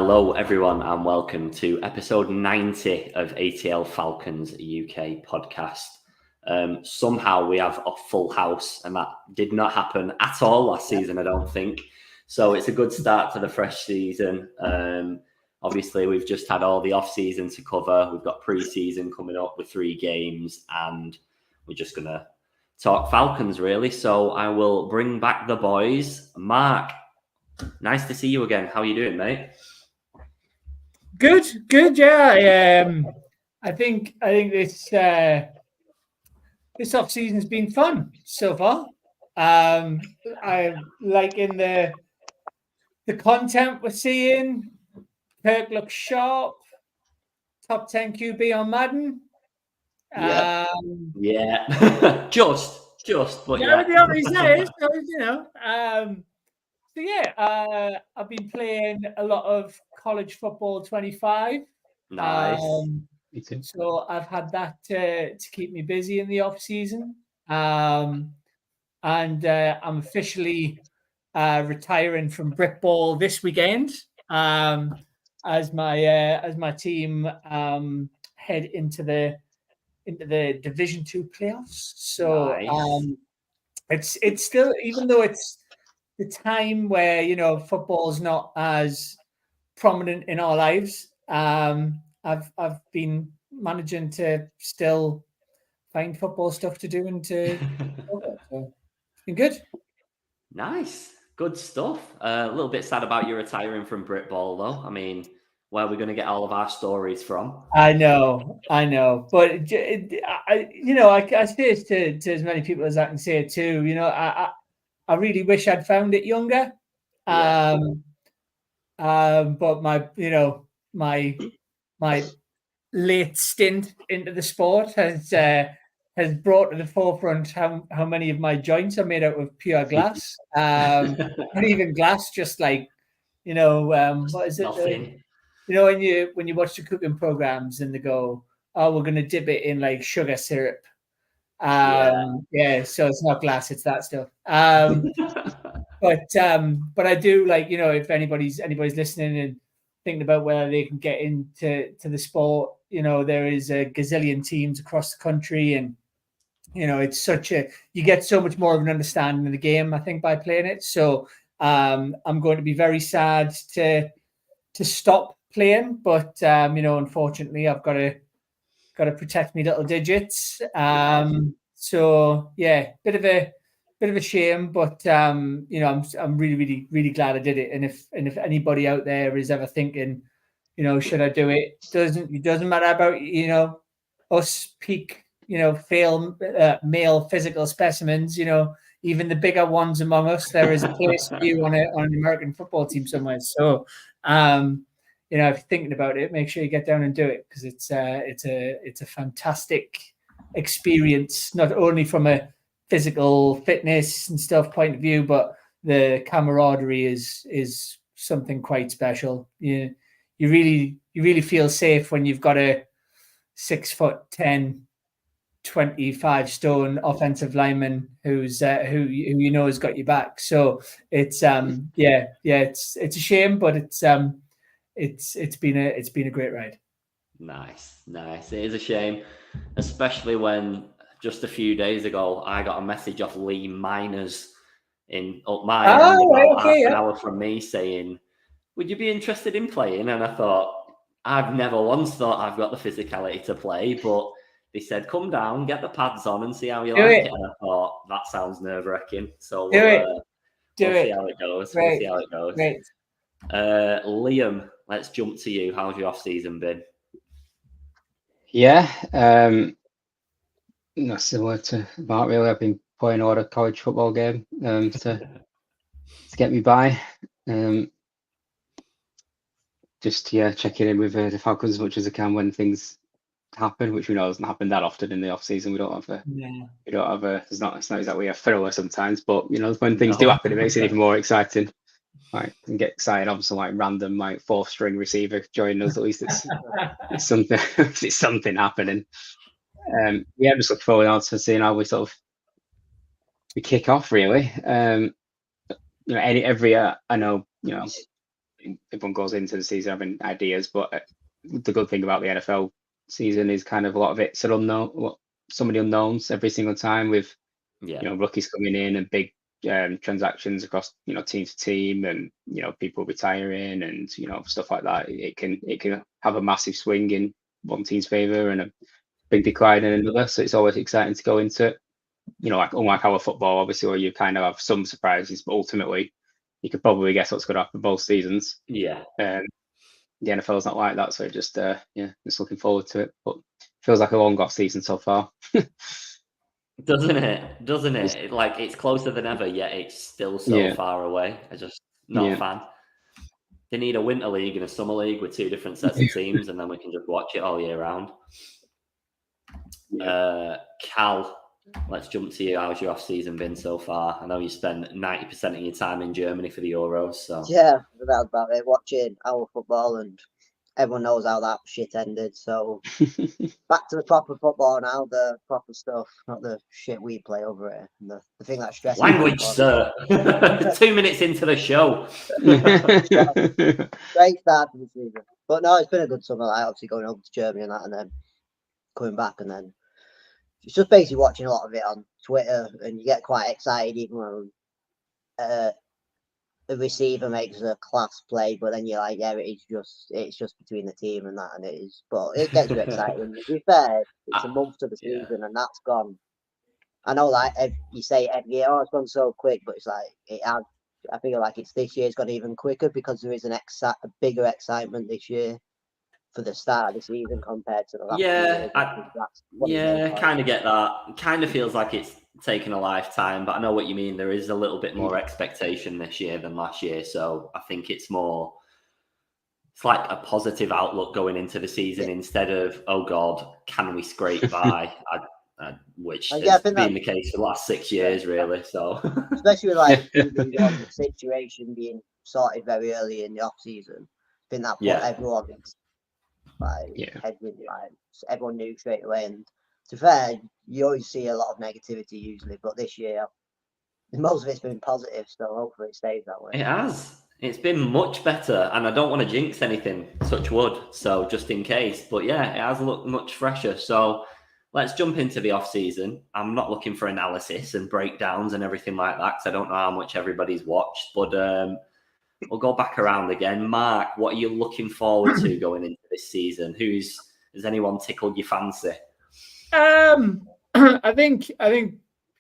Hello, everyone, and welcome to episode 90 of ATL Falcons UK podcast. Somehow we have a full house, and that did not happen at all last season, I don't think. So it's a good start to the fresh season. Obviously, we've just had all the off-season to cover. We've got pre-season coming up with 3 games, and we're just going to talk Falcons, really. So I will bring back the boys. Mark, nice to see you again. How are you doing, mate? Good. Yeah, I think this off season's been fun so far. I like in the content we're seeing. Kirk looks sharp. Top 10 QB on Madden. Yeah. just, but yeah. I've been playing a lot of college football 25. Nice. So I've had that to keep me busy in the off season. And I'm officially retiring from brickball this weekend. As my team head into the Division 2 playoffs. So nice. It's still, even though it's the time where football's not as prominent in our lives, I've been managing to still find football stuff to do and to so it's been good. Nice. Good stuff. A little bit sad about you retiring from Britball, though. I mean, where are we going to get all of our stories from? I know. But I say it to as many people as I can say it to. I really wish I'd found it younger. Yeah. But my late stint into the sport has brought to the forefront how many of my joints are made out of pure glass. Not even glass, just like what is it? Nothing. When you watch the cooking programs and they go, "Oh, we're going to dip it in like sugar syrup." So it's not glass, it's that stuff. But I do like, if anybody's listening and thinking about whether they can get into the sport, there is a gazillion teams across the country, and it's you get so much more of an understanding of the game, I think, by playing it. So I'm going to be very sad to stop playing, but unfortunately I've got to protect me little digits. So yeah, bit of a shame, but I'm really, really glad I did it. And if anybody out there is ever thinking, should I do it? It doesn't matter about us peak male physical specimens. Even the bigger ones among us, there is a place for you on an American football team somewhere. So if you're thinking about it, make sure you get down and do it, because it's a fantastic experience, not only from a physical fitness and stuff point of view, but the camaraderie is something quite special. You really feel safe when you've got a 6'10", 25 stone offensive lineman who has got your back. So it's it's a shame, but it's been a great ride. Nice. It is a shame, especially when just a few days ago I got a message off Lee Miners up my end, an hour from me, saying, "Would you be interested in playing?" And I thought, I've never once thought I've got the physicality to play, but they said, "Come down, get the pads on, and see how you like it." And I thought, that sounds nerve-wracking. So we'll see how it goes. Right. We'll see how it goes. Right. Liam, let's jump to you. How's your off-season been? Yeah, not similar to Mark, really. I've been playing a lot of college football game to get me by. Just checking in with the Falcons as much as I can when things happen, which we know doesn't happen that often in the off season. It's not exactly a thriller sometimes, but when things do happen, it makes it even more exciting. Like, and get excited, obviously, like random like 4th string receiver joining us. At least it's something. It's something happening. I'm just looking forward to seeing how we kick off. Really, every year I know everyone goes into the season having ideas, but the good thing about the NFL season is kind of a lot of it's an unknown, so many unknowns every single time with rookies coming in and big transactions across team to team, and people retiring and stuff like that. It can have a massive swing in one team's favor and a big decline in another. So it's always exciting to go into it. Like unlike our football, obviously, where you kind of have some surprises, but ultimately you could probably guess what's going to happen both seasons. Yeah. The NFL is not like that, so just looking forward to it. But it feels like a long off season so far. Doesn't it? Like it's closer than ever, yet it's still so far away. I just not a fan. They need a winter league and a summer league with two different sets of teams, and then we can just watch it all year round. Cal, let's jump to you. How's your off season been so far? I know you spent 90% of your time in Germany for the Euros, so that's about it. Watching our football, and everyone knows how that shit ended. So back to the proper football now, the proper stuff, not the shit we play over here. And the thing that stresses language, sir. 2 minutes into the show. Great start to the season, but no, it's been a good summer. Like obviously going over to Germany and that, and then coming back, and then it's just basically watching a lot of it on Twitter, and you get quite excited even when the receiver makes a class play, but then you're like, it's just between the team and that, and it is. But it gets you excited. And to be fair, it's a month to the season, and that's gone. I know, like you say every year, it's gone so quick, but it's like it has. I feel like this year's gone even quicker because there is a bigger excitement this year for the start of the season compared to the last year. I kind of get that. Kind of feels like it's taken a lifetime, but I know what you mean. There is a little bit more expectation this year than last year, so I think it's like a positive outlook going into the season instead of, oh God, can we scrape by? Which has been the case for the last 6 years, really. So especially with like the situation being sorted very early in the off season, I think that put everyone everyone knew straight away. And to be fair, you always see a lot of negativity usually, but this year most of it's been positive, so hopefully it stays that way. It has. It's been much better, and I don't want to jinx anything, touch wood, so just in case. But yeah, it has looked much fresher. So let's jump into the off season. I'm not looking for analysis and breakdowns and everything like that, because I don't know how much everybody's watched, but we'll go back around again. Mark, what are you looking forward to going into this season? Has anyone tickled your fancy? I think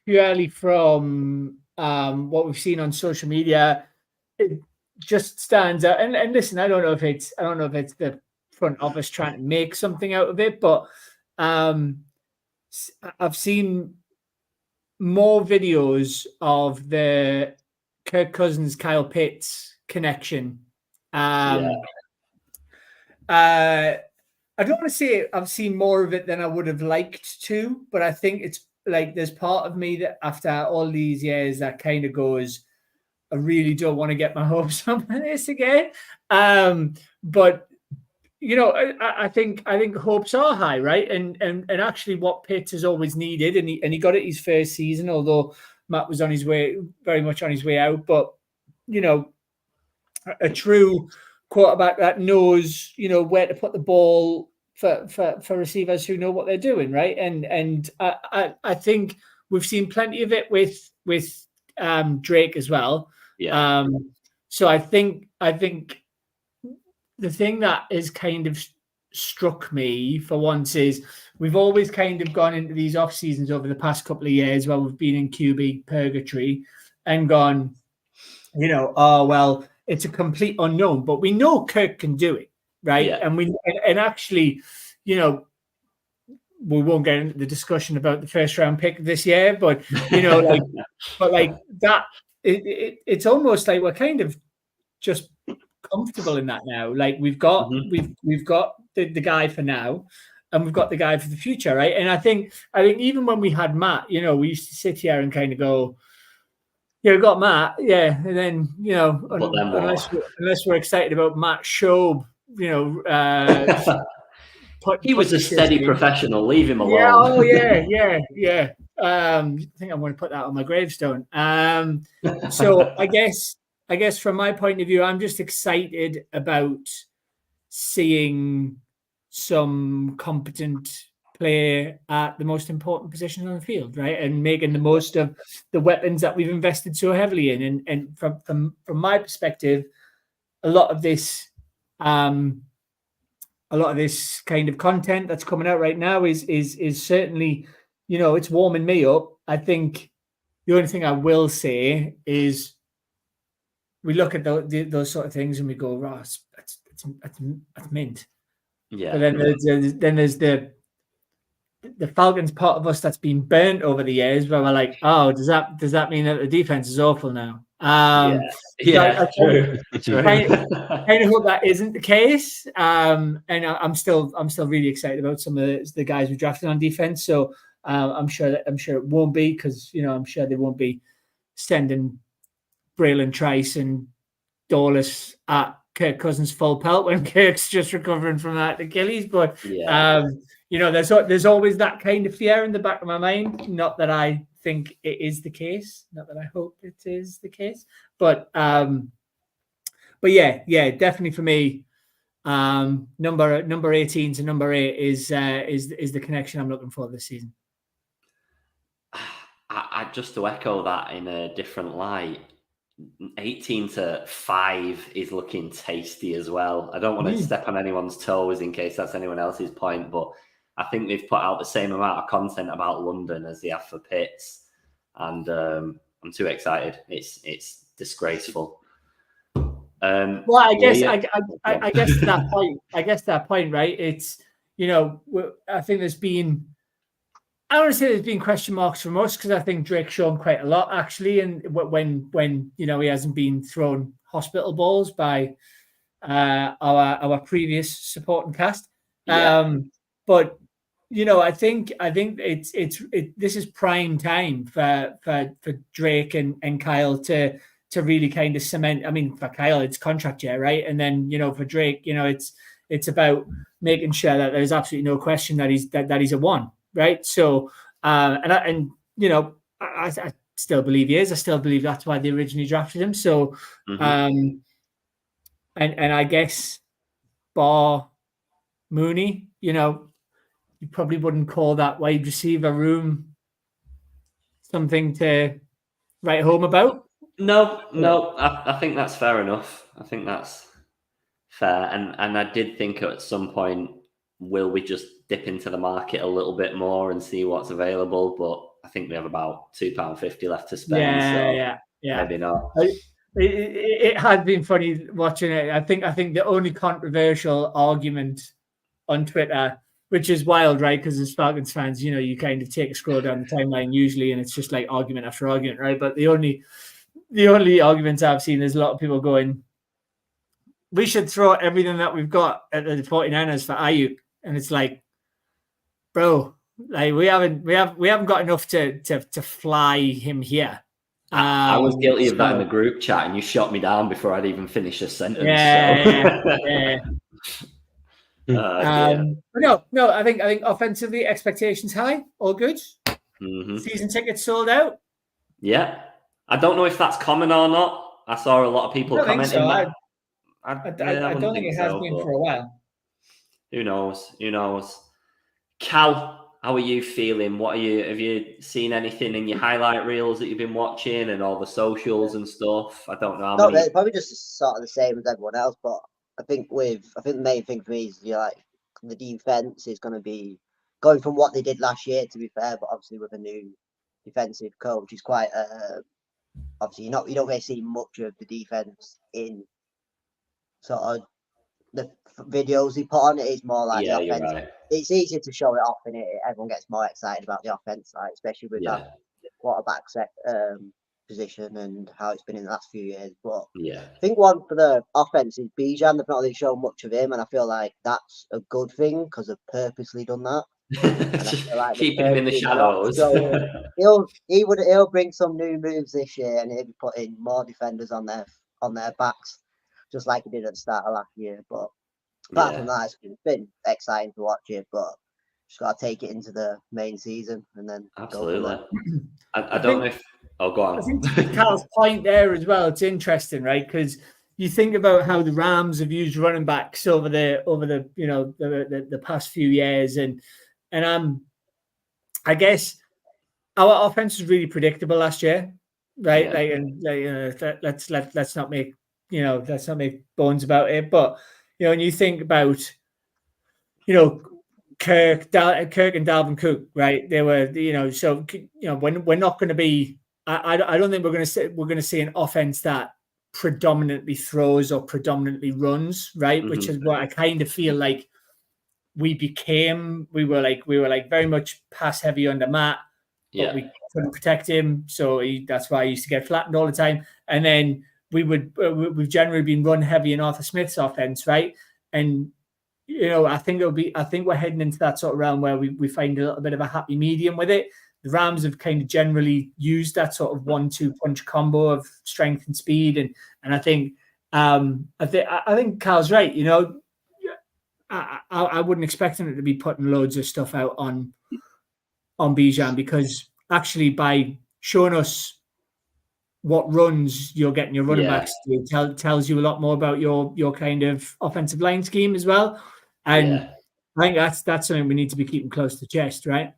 purely from what we've seen on social media, it just stands out. And listen, I don't know if it's the front office trying to make something out of it, but I've seen more videos of the Kirk Cousins, Kyle Pitts connection. I don't want to say I've seen more of it than I would have liked to, but I think it's like there's part of me that after all these years that kind of goes, I really don't want to get my hopes up on this again. But I think hopes are high, right? And actually what Pitts has always needed, and he got it his first season, although Matt was very much on his way out. But a true quarterback that knows, where to put the ball for receivers who know what they're doing, right? And I think we've seen plenty of it with Drake as well. Yeah. So I think the thing that has kind of struck me for once is we've always kind of gone into these off seasons over the past couple of years where we've been in QB purgatory and gone, oh well, it's a complete unknown, but we know Kirk can do it, right? Yeah. And actually, we won't get into the discussion about the first round pick this year, but like that, it's almost like we're kind of just comfortable in that now. Like we've got we've got the guy for now, and we've got the guy for the future, right? And I think even when we had Matt, we used to sit here and kind of go, yeah, we got Matt, yeah, and then unless we're excited about Matt Schaub, he was a steady professional. Leave him alone. I think I'm going to put that on my gravestone. So I guess guess from my point of view, I'm just excited about seeing some competent play at the most important positions on the field, right? And making the most of the weapons that we've invested so heavily in. And from my perspective, a lot of this kind of content that's coming out right now is certainly, it's warming me up. I think the only thing I will say is we look at those sort of things and we go, Ross, that's mint. Yeah. But then there's the Falcons part of us that's been burnt over the years, where we're like, oh, does that mean that the defense is awful now? True. Kind of hope that isn't the case. And I'm still really excited about some of the guys we drafted on defense. So I'm sure it won't be, because I'm sure they won't be sending Braylon Trice and Dawless at Kirk Cousins full pelt when Kirk's just recovering from that Achilles. But there's always that kind of fear in the back of my mind. Not that I think it is the case. Not that I hope it is the case. But yeah, definitely for me, number 18 to number 8 is the connection I'm looking for this season. I just to echo that in a different light, 18 to 5 is looking tasty as well. I don't want to step on anyone's toes in case that's anyone else's point, but I think they've put out the same amount of content about London as they have for Pitts, and I'm too excited. It's disgraceful. Well, I guess that point, right? It's I think there's been. I don't want to say there's been question marks from us, because I think Drake's shown quite a lot, actually, and when he hasn't been thrown hospital balls by our previous supporting cast. But I think this is prime time for Drake and Kyle to really kind of cement. I mean, for Kyle, it's contract year, right? And then for Drake, it's about making sure that there's absolutely no question that he's a one. Right. So, I still believe he is. I still believe that's why they originally drafted him. So, and I guess bar Mooney, you probably wouldn't call that wide receiver room something to write home about. No, I think that's fair enough. I think that's fair. And I did think at some point, will we just dip into the market a little bit more and see what's available? But I think we have about £2.50 left to spend. Yeah. Maybe not. It had been funny watching it. I think the only controversial argument on Twitter, which is wild, right? Because as Falcons fans, you kind of take a scroll down the timeline usually, and it's just like argument after argument, right? But the only arguments I've seen is a lot of people going, we should throw everything that we've got at the 49ers for Ayuk. And it's like, bro, like we haven't got enough to fly him here. I was guilty of that in the group chat, and you shot me down before I'd even finished a sentence. No, I think offensively, expectations high, all good. Season tickets sold out. Yeah, I don't know if that's common or not. I saw a lot of people commenting that. I don't think it has been for a while. Who knows? Cal, how are you feeling? Have you seen anything in your highlight reels that you've been watching and all the socials and stuff? I don't know. Probably just sort of the same as everyone else, but I think the main thing for me is the defense is going to be going from what they did last year, to be fair, but obviously with a new defensive coach, is quite obviously you don't really see much of the defense in sort of the videos he put on. It is more like the offense. Right. It's easier to show it off, and everyone gets more excited about the offense, like, especially with that quarterback position and how it's been in the last few years. But I think one for the offense is Bijan. They've not really shown much of him, and I feel like that's a good thing because they've purposely done that. Like keeping him in the shadows. He'll bring some new moves this year, and he'll be putting more defenders on their backs, just like he did at the start of last year. But apart from that, it's been exciting to watch it, but just got to take it into the main season and then absolutely. I don't know if Oh, go on. I think to Carl's point there as well, it's interesting, right? Because you think about how the Rams have used running backs over the the past few years, and I guess our offense was really predictable last year, right? Let's not make bones about it. But when you think about Kirk and Dalvin Cook, right? They were so when we're not going to be. I don't think we're going to see an offense that predominantly throws or predominantly runs, right? Mm-hmm. Which is what I kind of feel like we were like very much pass heavy under Matt, but we couldn't protect him, so that's why he used to get flattened all the time. And then we've generally been run heavy in Arthur Smith's offense, right? And I think we're heading into that sort of realm where we find a little bit of a happy medium with it. The Rams have kind of generally used that sort of 1-2 punch combo of strength and speed, and I think Carl's right. I wouldn't expect him to be putting loads of stuff out on Bijan, because actually by showing us what runs you're getting your running backs to tells you a lot more about your kind of offensive line scheme as well. And I think that's something we need to be keeping close to the chest, right?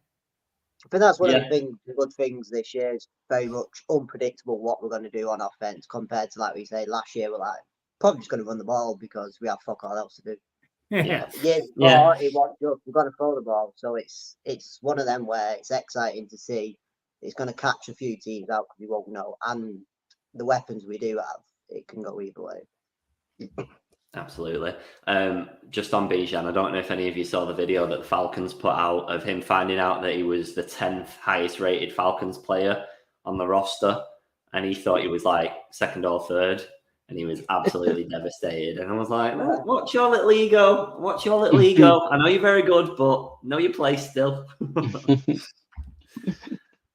I think that's one of the good things this year. Is very much unpredictable what we're going to do on offense compared to, like we say, last year we're like probably just going to run the ball because we have fuck all else to do. It was just we're going to throw the ball, so it's one of them where it's exciting to see. It's going to catch a few teams out because we won't know, and the weapons we do have, it can go either way. Absolutely. Just on Bijan, I don't know if any of you saw the video that the Falcons put out of him finding out that he was the 10th highest rated Falcons player on the roster, and he thought he was like second or third, and he was absolutely devastated. And I was like, watch your little ego. Watch your little ego. I know you're very good, but know your place still.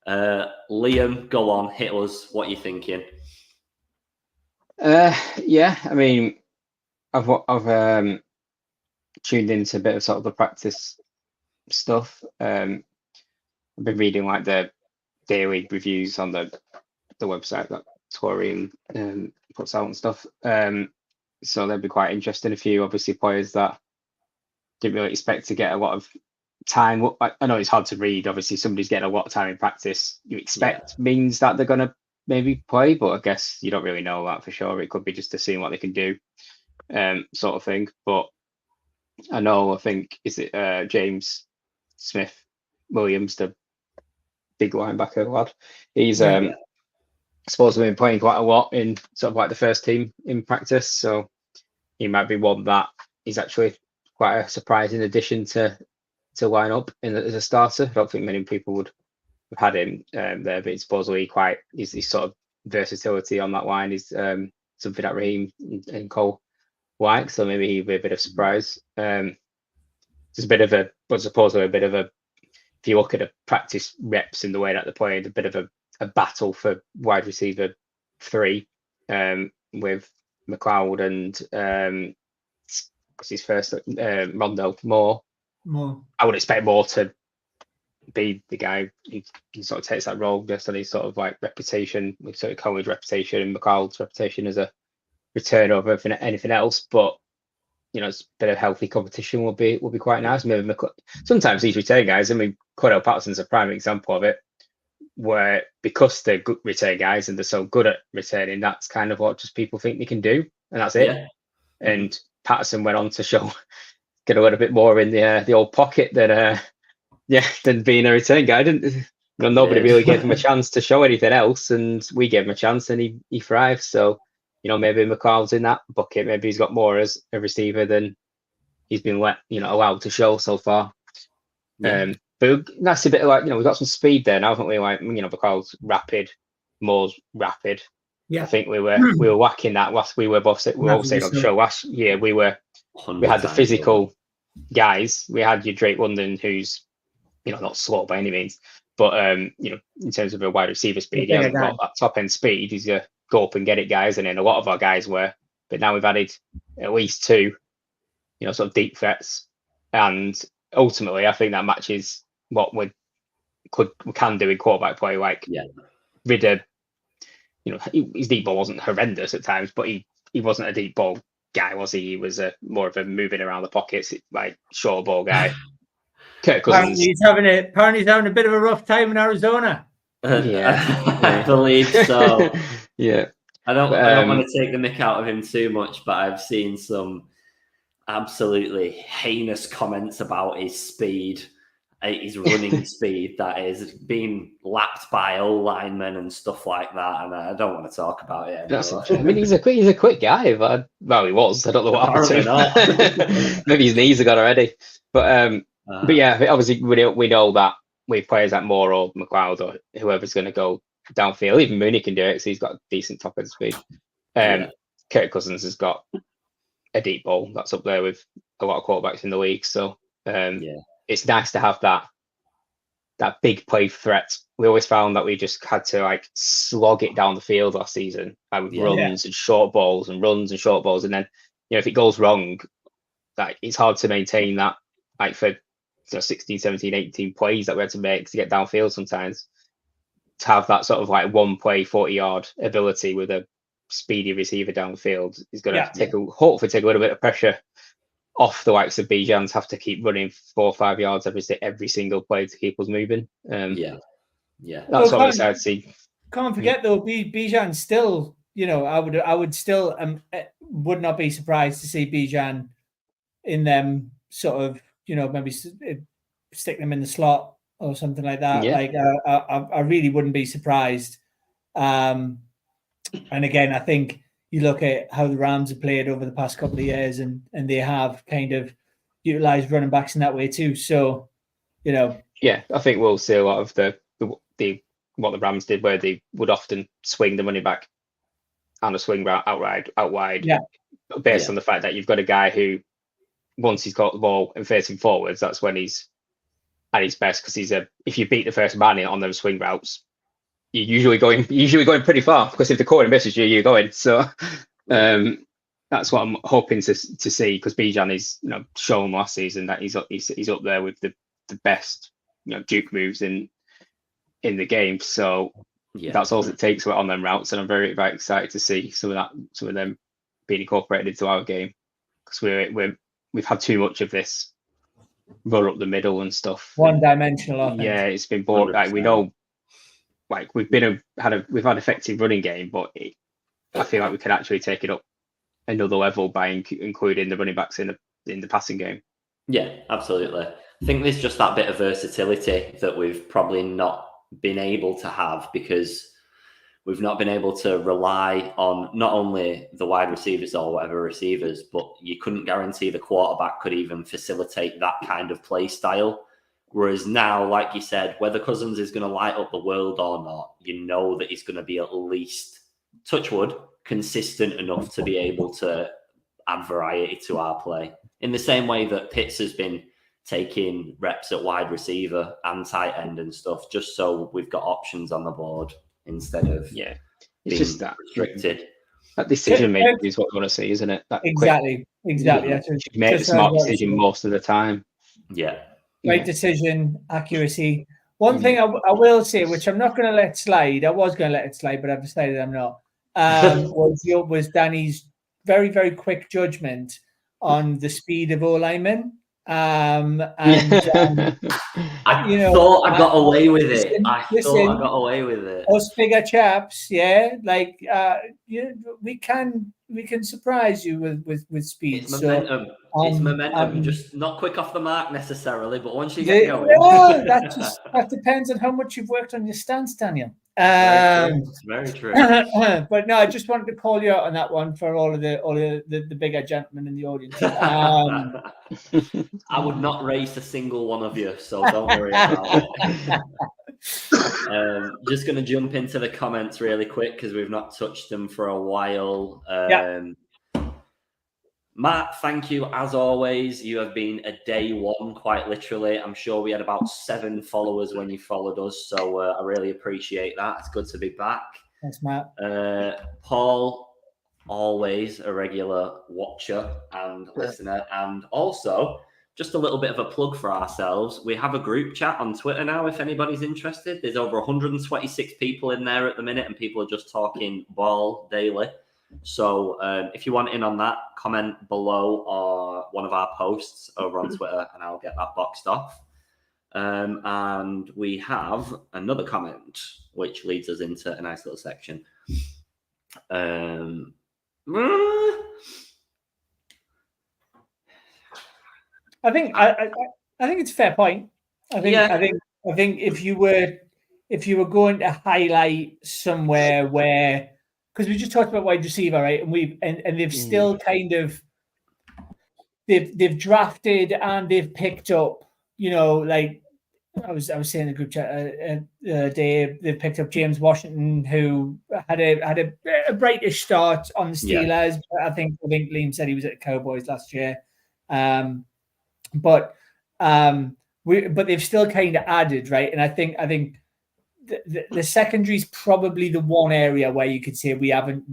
Liam, go on, hit us. What are you thinking? I mean, I've tuned into a bit of sort of the practice stuff. I've been reading like the daily reviews on the website that Tori puts out and stuff. So they'd be quite interesting. A few obviously players that didn't really expect to get a lot of time. I know it's hard to read. Obviously, somebody's getting a lot of time in practice. You expect means that they're going to maybe play, but I guess you don't really know that for sure. It could be just to see what they can do. Sort of thing. But I think is it James Smith Williams, the big linebacker lad. He's supposed to have been playing quite a lot in sort of like the first team in practice, so he might be one that is actually quite a surprising addition to line up as a starter. I don't think many people would have had him there, but it's supposedly his sort of versatility on that line is something that Raheem and Cole like, so maybe he'd be a bit of surprise. It's supposedly a bit of a, if you look at the practice reps in the way that they're playing, a bit of a battle for wide receiver 3 with McLeod and what's his first Rondell Moore. I would expect Moore to be the guy who sort of takes that role just on his sort of like reputation, sort of college reputation, and McLeod's reputation as a return over anything else. But it's a bit of healthy competition will be quite nice. Maybe sometimes these return guys, I mean, Cordell Patterson's a prime example of it, where because they're good return guys and they're so good at returning, that's kind of what just people think they can do, and that's it. And Patterson went on to get a little bit more in the old pocket than being a return guy. Nobody really gave him a chance to show anything else, and we gave him a chance, and he thrived. So maybe McLeod's in that bucket. Maybe he's got more as a receiver than he's been allowed to show so far. But that's a bit like we've got some speed there now, haven't we? Like McLeod's rapid, Moore's rapid. I think we were whacking that last. We were all saying on the show last year. We had the physical guys. We had your Drake London, who's not slow by any means, but in terms of a wide receiver speed, he hasn't got that top end speed. He's a go up and get it guys, and then a lot of our guys were. But now we've added at least 2, sort of deep threats, and ultimately, I think that matches what we can do in quarterback play. Like Ridder his deep ball wasn't horrendous at times, but he wasn't a deep ball guy, was he? He was more of a moving around the pockets, like short ball guy. Kirk Cousins. Apparently he's having a bit of a rough time in Arizona. I believe so. Yeah. I don't want to take the mick out of him too much, but I've seen some absolutely heinous comments about his speed, his running speed, that is being lapped by O-linemen and stuff like that, and I don't want to talk about it anymore. I mean, he's a quick guy, but well, he was. I don't know what happened to him. Maybe his knees have got already. But yeah, obviously we know that with players like Moore or McLeod or whoever's going to go downfield, even Mooney can do it, so he's got decent top end speed. Kirk Cousins has got a deep ball that's up there with a lot of quarterbacks in the league. So it's nice to have that big play threat. We always found that we just had to like slog it down the field last season, like with runs and short balls and runs and short balls, and then if it goes wrong, like it's hard to maintain that, like for 16, 17, 18 plays that we had to make to get downfield sometimes. To have that sort of like one play 40-yard ability with a speedy receiver downfield is going to hopefully take a little bit of pressure off the likes of Bijan's have to keep running 4 or 5 yards every single play to keep us moving. That's what I'm excited to see. Can't forget though, Bijan still, I would still would not be surprised to see Bijan in them sort of, maybe stick them in the slot or something like that. Like I really wouldn't be surprised. And again, I think you look at how the Rams have played over the past couple of years, and they have kind of utilized running backs in that way too. So, yeah, I think we'll see a lot of the what the Rams did, where they would often swing the running back and a swing route out wide, based on the fact that you've got a guy who, once he's got the ball and facing forwards, that's when he's at his best, because if you beat the first man on those swing routes, you're usually going pretty far, because if the corner misses you, you're going. So that's what I'm hoping to see, because Bijan is shown last season that he's up there with the best juke moves in the game. So that's all it takes on them routes, and I'm very, very excited to see some of them being incorporated into our game, because we've had too much of this run up the middle and stuff. One-dimensional offense. Yeah, it's been boring. Like, we know, like we've had effective running game, but I feel like we can actually take it up another level by including the running backs in the passing game. Yeah, absolutely. I think there's just that bit of versatility that we've probably not been able to have, because we've not been able to rely on not only the wide receivers or whatever receivers, but you couldn't guarantee the quarterback could even facilitate that kind of play style. Whereas now, like you said, whether Cousins is going to light up the world or not, you know that he's going to be at least, touch wood, consistent enough to be able to add variety to our play. In the same way that Pitts has been taking reps at wide receiver and tight end and stuff, just so we've got options on the board instead of it's just that restricted. That decision making is what we want to see, isn't it? That exactly. Make a smart decision most of the time. Right decision, accuracy. One thing I will say, which I'm not going to let slide, I was going to let it slide, but I've decided I'm not, was Danny's very, very quick judgment on the speed of O-linemen. I thought I got away with it. I thought I got away with it. Us bigger chaps, we can surprise you with speed. It's momentum. It's momentum. Just not quick off the mark necessarily, but once you get going, that depends on how much you've worked on your stance, Daniel. It's very true. But no, I just wanted to call you out on that one for all of the bigger gentlemen in the audience. I would not race a single one of you, so don't worry about it. Just going to jump into the comments really quick, because we've not touched them for a while. Matt, thank you as always. You have been a day one, quite literally. I'm sure we had about 7 followers when you followed us, so I really appreciate that. It's good to be back. Thanks, Matt. Paul, always a regular watcher and listener, and also just a little bit of a plug for ourselves. We have a group chat on Twitter now, if anybody's interested. There's over 126 people in there at the minute, and people are just talking ball daily. So if you want in on that, comment below or one of our posts over on Twitter, and I'll get that boxed off. And we have another comment, which leads us into a nice little section. I think it's a fair point. I think if you were going to highlight somewhere where, because we just talked about wide receiver, right? And they've still kind of they've drafted and they've picked up, like I was saying in the group chat they've picked up James Washington, who had a brightish start on the Steelers. But I think Liam said he was at the Cowboys last year. But they've still kind of added, right? And I think the secondary is probably the one area where you could say we haven't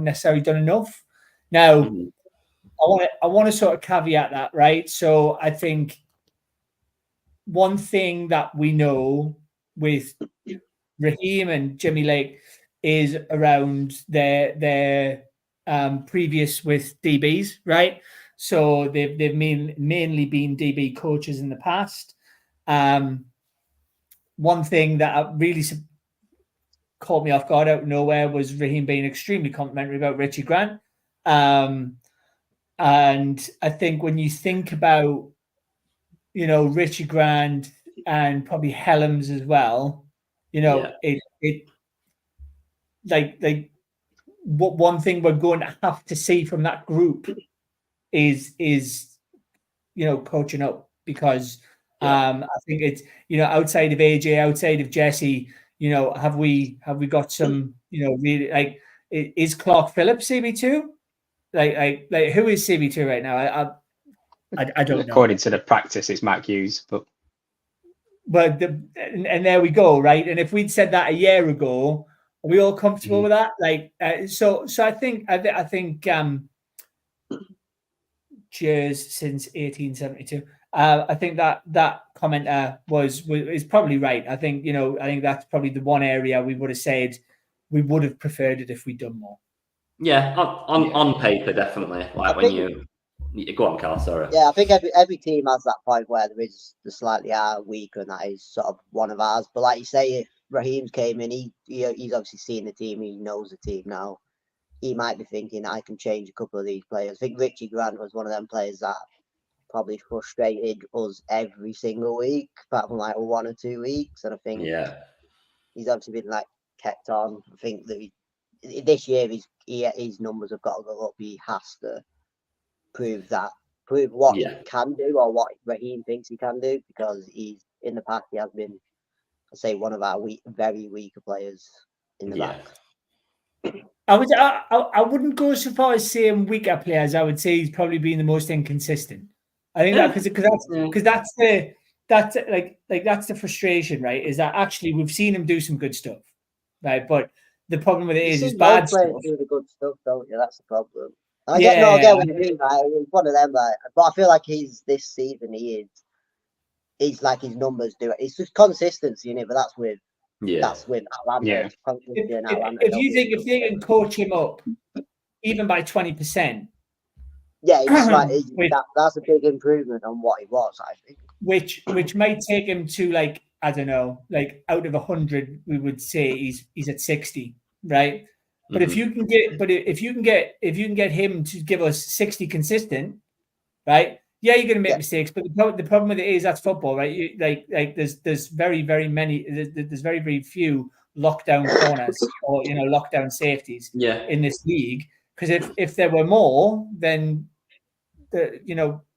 necessarily done enough. Now, I want to sort of caveat that, right? So I think one thing that we know with Raheem and Jimmy Lake is around their previous with DBs, right? So they've mainly been DB coaches in the past. One thing that really caught me off guard out of nowhere was Raheem being extremely complimentary about Richie Grant. And I think when you think about, Richie Grant and probably Helms as well, what one thing we're going to have to see from that group is coaching up, because I think it's outside of AJ, outside of Jesse, have we got some really, like, is Clark Phillips CB2? Like who is CB2 right now? I don't know. According to the practice, it's Mac Hughes, but and there we go, right? And if we'd said that a year ago, are we all comfortable with that? Like, so I think cheers since 1872. I think that commenter is probably right. I think that's probably the one area we would have said we would have preferred it if we'd done more. Yeah, on paper, definitely. Like go on, Carl. Sorry. Yeah, I think every team has that point where there is the slightly weaker, and that is sort of one of ours. But like you say, if Raheem's came in, he's obviously seen the team. He knows the team now. He might be thinking, I can change a couple of these players. I think Richie Grant was one of them players that probably frustrated us every single week, apart from like 1 or 2 weeks. And I think he's obviously been kept on. I think that this year his numbers have got to go up. He has to prove what he can do, or what Raheem thinks he can do, because he's in the past he has been, I'd say, one of our very weaker players in the back. I wouldn't go so far as saying weaker players. I would say he's probably been the most inconsistent. I think that because that's the frustration, right? Is that actually we've seen him do some good stuff, right? But the problem with it is bad stuff. Do the good stuff, don't you? That's the problem. I get what you mean, right? It's one of them, right? But I feel like this season he's like his numbers do it. It's just consistency in it, but that's with Atlanta. Yeah. If you think if they can coach him up even by 20%, that's a big improvement on what he was, I think. Which might take him to, like, I don't know, like out of 100, we would say he's at 60, right? But if you can get him to give us 60 consistent, right? Yeah, you're going to make mistakes, but the problem with it is that's football, right? There's very, very many. There's very, very few lockdown corners or lockdown safeties in this league. Because if there were more, then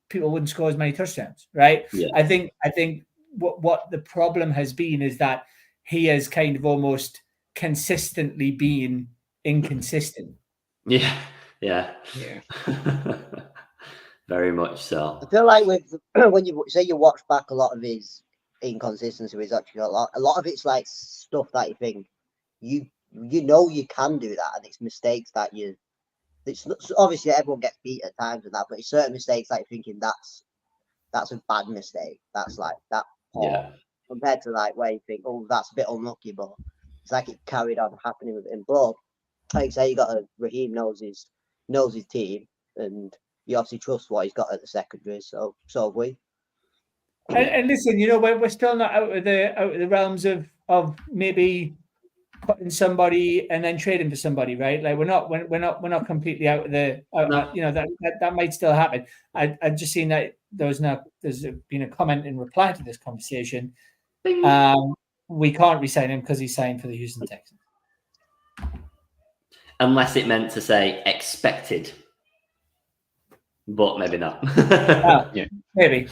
people wouldn't score as many touchdowns, right? Yeah. I think what the problem has been is that he has kind of almost consistently been inconsistent. Yeah. Very much so. I feel like when you say you watch back a lot of his inconsistency, he's actually got a lot of it's like stuff that you think you can do that, and it's mistakes that it's obviously everyone gets beat at times and that, but it's certain mistakes that you're thinking that's that's a bad mistake. That's like that poor compared to like where you think, oh, that's a bit unlucky, but it's like it carried on happening with him. But like I say, you got Raheem knows his team, and you obviously trust what he's got at the secondary. So have we. And listen, you know, we're still not out of the realms of maybe putting somebody and then trading for somebody, right? Like we're not completely out of the you know, that might still happen. I've just seen that there's been a comment in reply to this conversation. We can't re-sign him because he's signed for the Houston Texans. Unless it meant to say expected, but maybe not. Maybe.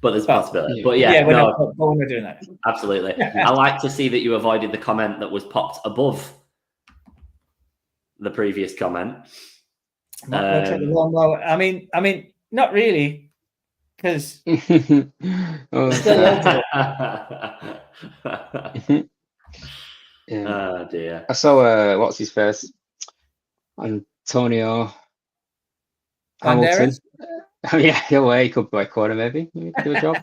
But there's a possibility. But we're not doing that. Absolutely. I like to see that you avoided the comment that was popped above the previous comment. I mean, not really, because Oh dear. I saw what's his face? Antonio Hamilton. Yeah, he could play corner maybe. He could do a job.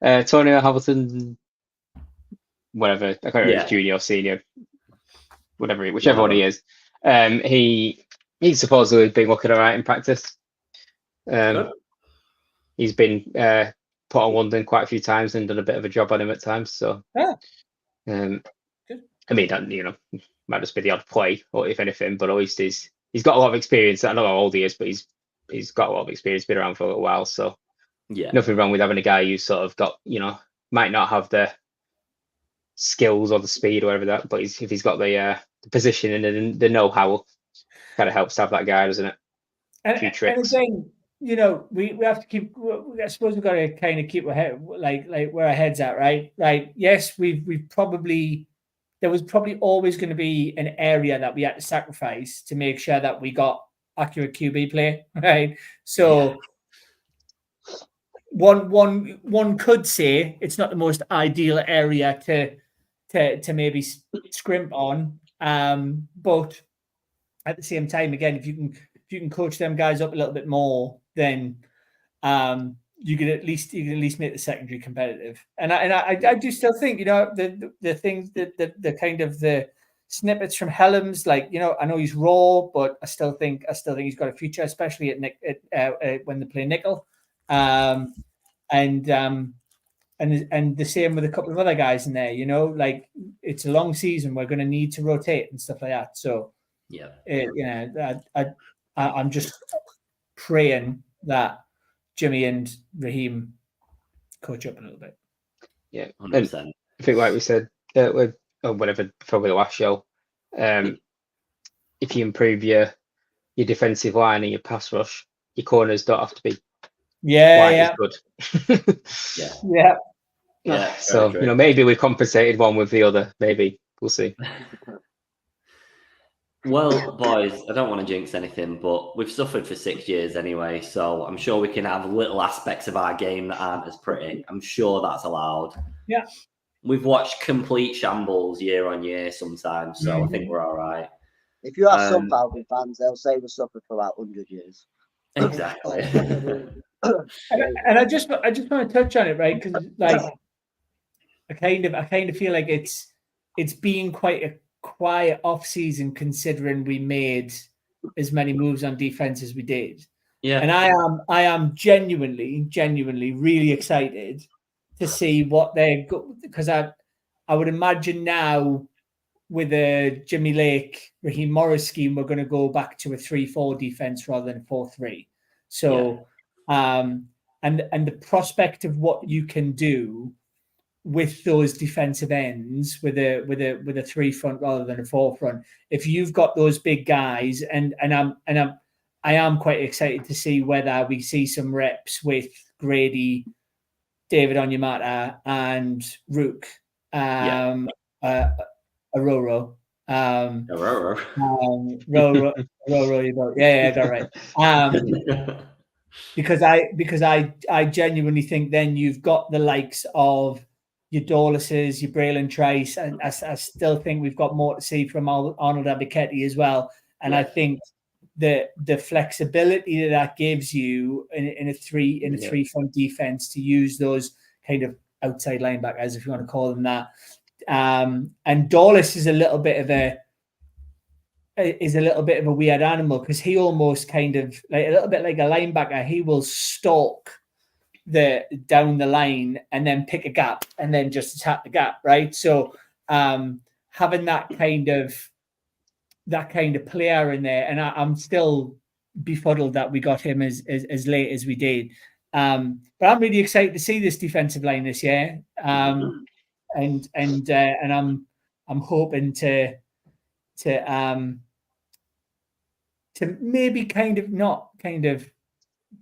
Antonio Hamilton, whatever. I can't remember if junior or senior, whichever one he is. He's supposedly been looking all right in practice. He's been put on London quite a few times and done a bit of a job on him at times. So, I mean, you know, might just be the odd play, or if anything, but at least he's got a lot of experience. I don't know how old he is, but he's got a lot of experience, been around for a little while. So, nothing wrong with having a guy who's sort of got, you know, might not have the skills or the speed or whatever that, but if he's got the position and the know-how, kind of helps to have that guy, doesn't it? A few tricks. And again, you know, we have to keep. I suppose we've got to kind of keep our head like where our heads at, right? Like, yes, we've probably, there was probably always going to be an area that we had to sacrifice to make sure that we got accurate QB play, right? So one could say it's not the most ideal area to maybe scrimp on, but at the same time, again, if you can coach them guys up a little bit more, then you can at least make the secondary competitive. And I do still think, you know, the things that the kind of the snippets from Helms, like, you know, I know he's raw, but I still think he's got a future, especially at when they play nickel, and the same with a couple of other guys in there. You know, like, it's a long season, we're going to need to rotate and stuff like that. So you know, I'm just praying that Jimmy and Raheem coach up a little bit. Yeah, 100%. I think, like we said, or whatever, probably the last show, if you improve your defensive line and your pass rush, your corners don't have to be as good. Yeah. So, you know, maybe we've compensated one with the other. Maybe we'll see. Well, boys, I don't want to jinx anything, but we've suffered for 6 years anyway, so I'm sure we can have little aspects of our game that aren't as pretty. I'm sure that's allowed. Yeah. We've watched complete shambles year on year sometimes, so I think we're all right. If you ask some Falcon fans, they'll say we suffered for about 100 years. Exactly. and I just want to touch on it, right? Because, like, I kind of feel like it's being quite a quiet off-season, considering we made as many moves on defense as we did. Yeah. And I am genuinely really excited to see what they're because I would imagine now with a Jimmy Lake, Raheem Morris scheme, we're going to go back to a 3-4 defense rather than 4-3. So and the prospect of what you can do with those defensive ends with a 3 front rather than a 4 front. If you've got those big guys, and I am quite excited to see whether we see some reps with Grady, David Onyemata, and Rook, Aroro. Roro, yeah, got it right. Because I genuinely think then you've got the likes of your Dawlases, your Braylon Trice, and I still think we've got more to see from Arnold Abiketi as well. And I think the flexibility that gives you in a three front defense to use those kind of outside linebackers, if you want to call them that. And Dawlis is a little bit of a weird animal because he almost kind of like a little bit like a linebacker. He will stalk down the line and then pick a gap and then just attack the gap, right? So having that kind of player in there, and I'm still befuddled that we got him as late as we did. But I'm really excited to see this defensive line this year, and I'm hoping to maybe not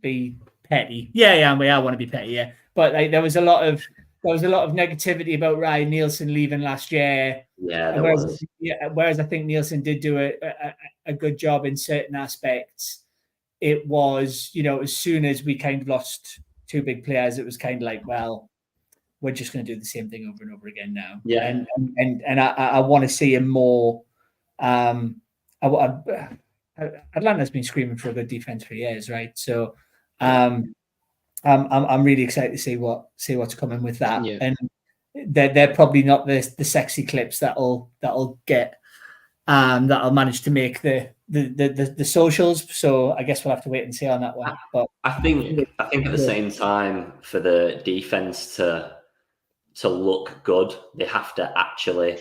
be petty. Yeah, I want to be petty. Yeah, but like there was a lot of negativity about Ryan Nielsen leaving last year. Yeah, whereas I think Nielsen did do a good job in certain aspects. It was, as soon as we kind of lost two big players, it was kind of like, well, we're just going to do the same thing over and over again now. Yeah, and I want to see him more. Atlanta's been screaming for a good defense for years, right? So, I'm really excited to see what's coming with that. Yeah. And they're probably not the sexy clips that'll get that'll manage to make the socials. So I guess we'll have to wait and see on that one. But I think at the same time, for the defense to look good, they have to actually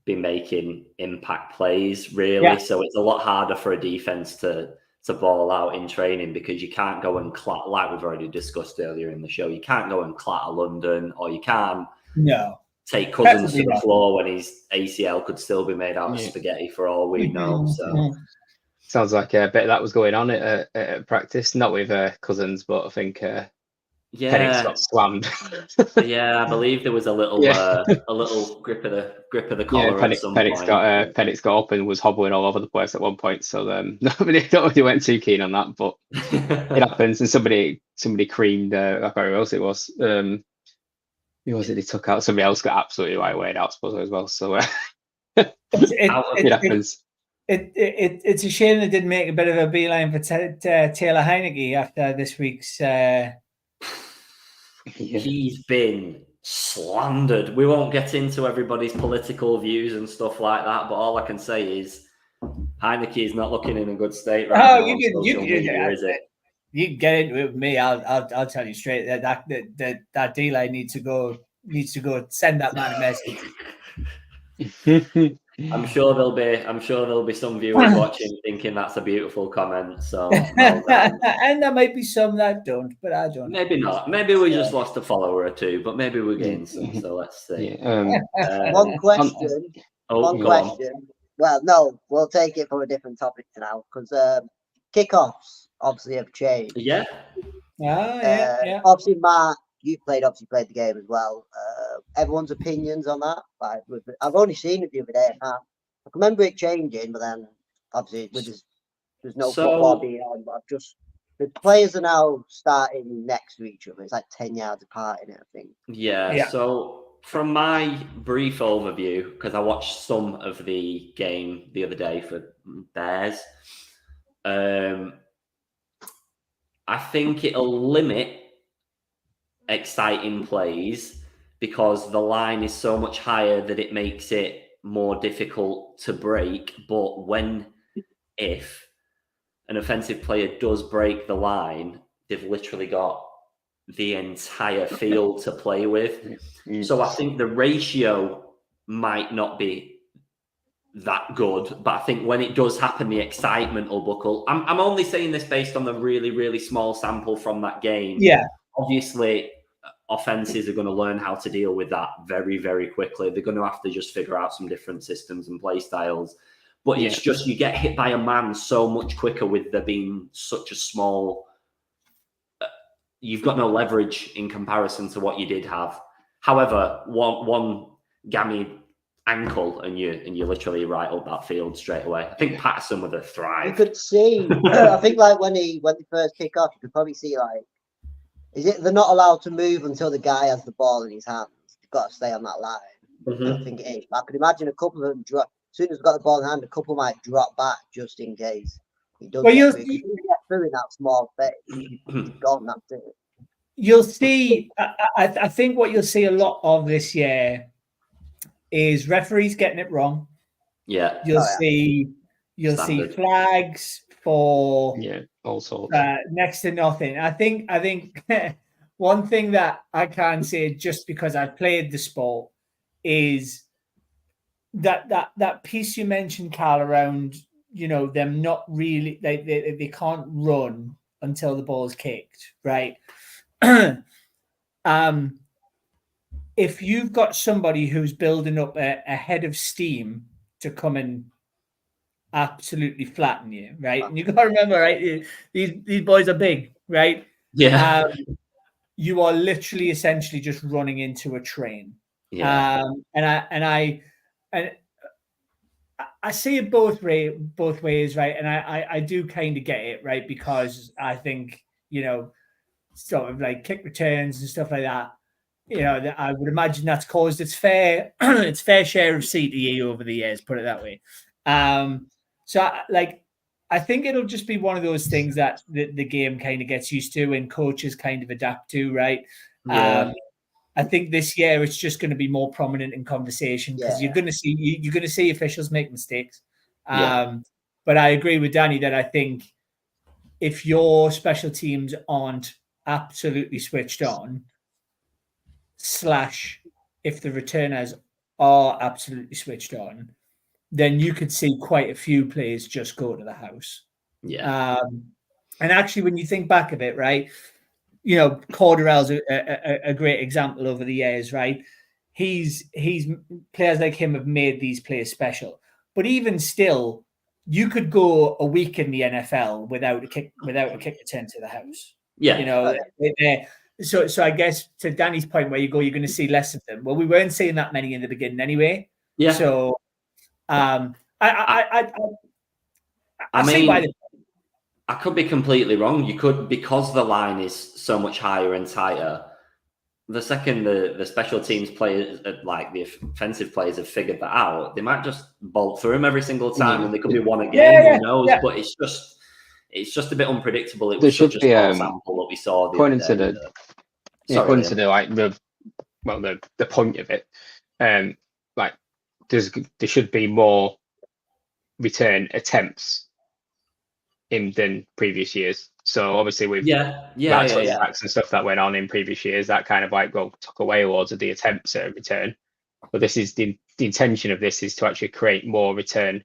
be making impact plays, really. Yeah. So it's a lot harder for a defense to ball out in training because you can't go and clatter, like we've already discussed earlier in the show, you can't go and clatter London, or you can't take Cousins to the floor when his ACL could still be made out of spaghetti for all we know. So sounds like a bit of that was going on at practice, not with Cousins, but I think Penix got slammed. Yeah, I believe there was a little grip of the collar. Yeah, Penix got up and was hobbling all over the place at one point. So nobody went too keen on that, but it happens. And somebody creamed. I can't remember who else it was. Who was it? They took out. Somebody else got absolutely weighed out, suppose, as well. So it happens. It's a shame they didn't make a bit of a beeline for Taylor Heineke after this week's. He's been slandered. We won't get into everybody's political views and stuff like that, but all I can say is Heineke is not looking in a good state right now. You can get into it with me. I'll tell you straight that D-line needs to go send that man a message. I'm sure there'll be some viewers watching thinking that's a beautiful comment. So and there might be some that don't, but I don't. Maybe not. Maybe we just lost a follower or two, but maybe we're getting some. So let's see. One question. One question. Well, no, we'll take it from a different topic now because kickoffs obviously have changed. Yeah. Yeah. Obviously, Mark, you played the game as well. Everyone's opinions on that. I've only seen it the other day. I can remember it changing, but then obviously there's no football being on. But the players are now starting next to each other. It's like 10 yards apart in it, I think. Yeah. So from my brief overview, because I watched some of the game the other day for Bears, I think it'll limit exciting plays because the line is so much higher that it makes it more difficult to break. But if an offensive player does break the line, they've literally got the entire field to play with. So I think the ratio might not be that good, but I think when it does happen, the excitement will buckle. I'm only saying this based on the really, really small sample from that game. Yeah. Obviously, offenses are going to learn how to deal with that very, very quickly. They're going to have to just figure out some different systems and play styles. But it's just you get hit by a man so much quicker with there being such a small... you've got no leverage in comparison to what you did have. However, one gammy ankle and you're literally right up that field straight away. I think Patterson would have thrived. You could see. I think like when they first kick off, you could probably see they're not allowed to move until the guy has the ball in his hands. They've got to stay on that line. I think it is. But I could imagine a couple of them drop. As soon as they've got the ball in hand, a couple might drop back just in case. It does Well, get through. If you can get through in that small space, it's gone. That's it. You'll see. I think what you'll see a lot of this year is referees getting it wrong. Yeah. You'll see Standard. flags for all sorts. Next to nothing. I think one thing that I can say just because I've played the sport is that piece you mentioned, Carl, around them not really they can't run until the ball's kicked, right? If you've got somebody who's building up a head of steam to come and absolutely flatten you, right? And you got to remember, right? These boys are big, right? Yeah. You are literally essentially just running into a train. Yeah. And I see it both ways, right? And I do kind of get it, right? Because I think, sort of like kick returns and stuff like that, I would imagine that's caused its fair share of CTE over the years, put it that way. So I think it'll just be one of those things that the game kind of gets used to and coaches kind of adapt to, right? Yeah. I think this year it's just going to be more prominent in conversation because you're going to see officials make mistakes. But I agree with Danny that I think if your special teams aren't absolutely switched on, / if the returners are absolutely switched on, then you could see quite a few plays just go to the house. Yeah. And actually, when you think back of it, right, Corderell's a great example over the years, right? He's players like him have made these players special. But even still, you could go a week in the NFL without a kick return to the house. Yeah. So I guess to Danny's point, where you're going to see less of them. Well, we weren't seeing that many in the beginning anyway. Yeah. So I mean, see why. I could be completely wrong. You could, because the line is so much higher and tighter. The second the special teams players, like the offensive players, have figured that out, they might just bolt through them every single time, and they could be one a game. Who knows? Yeah. But it's just a bit unpredictable. It was such a small sample that we saw. According to the point of it, there should be more return attempts than previous years. So obviously with touchbacks and stuff that went on in previous years, that kind of took away loads of the attempts at return. But this is the intention of this is to actually create more return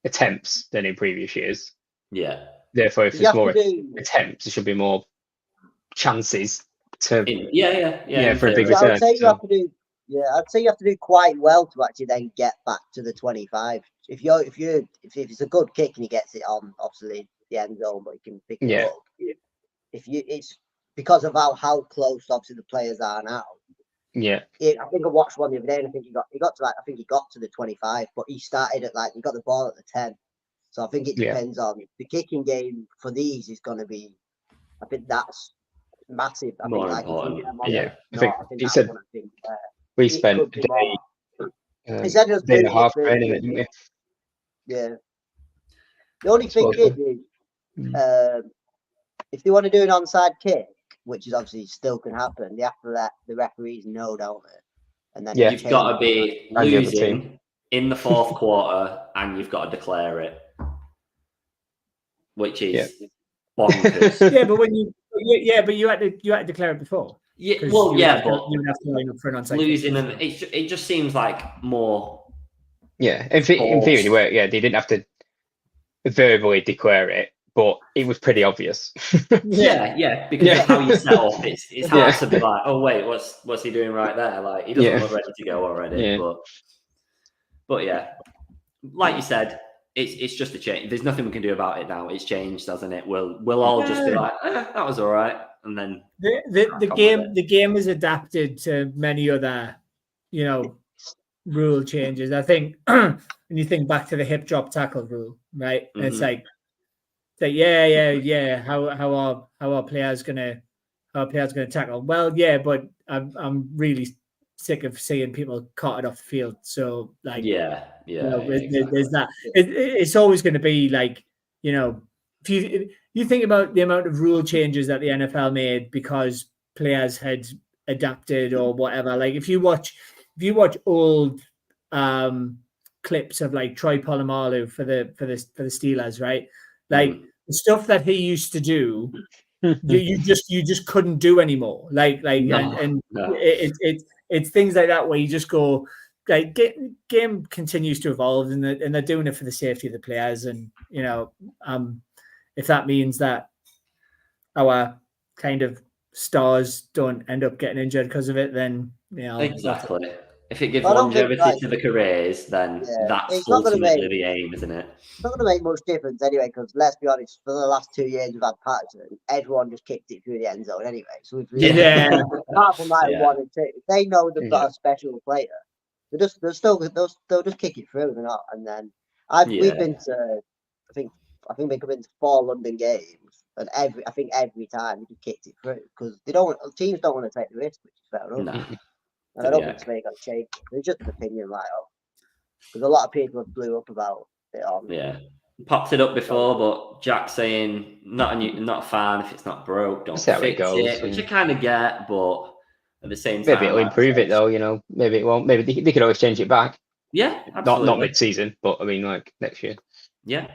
attempts than in previous years. Yeah. Therefore, if there's more attempts, there should be more chances to for a big return. I'd say you have to do quite well to actually then get back to the 25. If it's a good kick and he gets it on, obviously the end zone, but he can pick it up. It's because of how close obviously the players are now. Yeah. I think I watched one the other day, and I think he got to the 25, but he started at he got the ball at the 10. So I think it depends on the kicking game for these is going to be. I think that's massive. I more think important. He said we spent a day and a half training it, didn't we? Yeah. The only thing is, if they want to do an onside kick, which is obviously still can happen, they have to let the referees know, don't they? And then you've got to be losing in the fourth quarter, and you've got to declare it, which is bonkers. But you had to declare it before. Yeah, well, but you would have to line up for an onside losing, and it just seems like more. Yeah, in theory, they didn't have to verbally declare it, but it was pretty obvious. Because of how you set up, it's hard to be like, oh wait, what's he doing right there? Like he doesn't look ready to go already. But yeah, like you said, it's just a change. There's nothing we can do about it now. It's changed, hasn't it? We'll all just be like, that was all right, and then the game is adapted to many other, rule changes. I think when you think back to the hip drop tackle rule, right? Mm-hmm. It's like how are players gonna tackle? Well, but I'm really sick of seeing people caught it off the field. So there's that. It's always going to be like, if you think about the amount of rule changes that the NFL made because players had adapted or whatever, like if you watch old clips of like Troy Polamalu for the Steelers, right? Like the stuff that he used to do, you just couldn't do anymore. It's things like that where you just go, like, game continues to evolve, and they're doing it for the safety of the players, and if that means that our kind of stars don't end up getting injured because of it, then exactly. If it gives longevity to the careers, then that's ultimately the aim, isn't it? It's not going to make much difference anyway, because let's be honest, for the last 2 years we've had Patterson, everyone just kicked it through the end zone anyway. So apart from like 1 and 2, if they know they've got a special player, they'll just kick it through, and then we've been to, I think we've been to 4 London games, and every time we just kicked it through because teams don't want to take the risk, which is fair enough. No. And I don't think it's really going to change. It's just an opinion, because a lot of people have blew up about it. Popped it up before, but Jack saying not a fan. If it's not broke, don't fix it, which I kind of get, but at the same time, maybe it'll improve it though. Maybe it won't. Maybe they could always change it back. Yeah, absolutely. Not mid-season, but I mean, like next year. Yeah.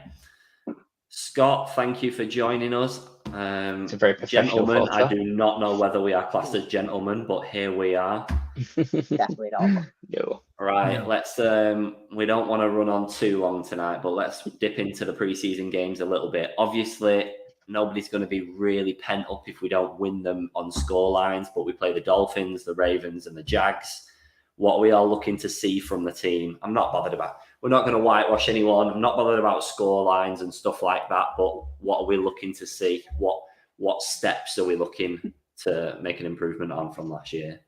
Scott, thank you for joining us. It's a very professional gentlemen. I do not know whether we are classed as gentlemen, but here we are. Definitely not. No. Right, let's. We don't want to run on too long tonight, but let's dip into the preseason games a little bit. Obviously, nobody's going to be really pent up if we don't win them on score lines, but we play the Dolphins, the Ravens, and the Jags. What are we all looking to see from the team? I'm not bothered about. We're not going to whitewash anyone. I'm not bothered about score lines and stuff like that. But what are we looking to see? What steps are we looking to make an improvement on from last year?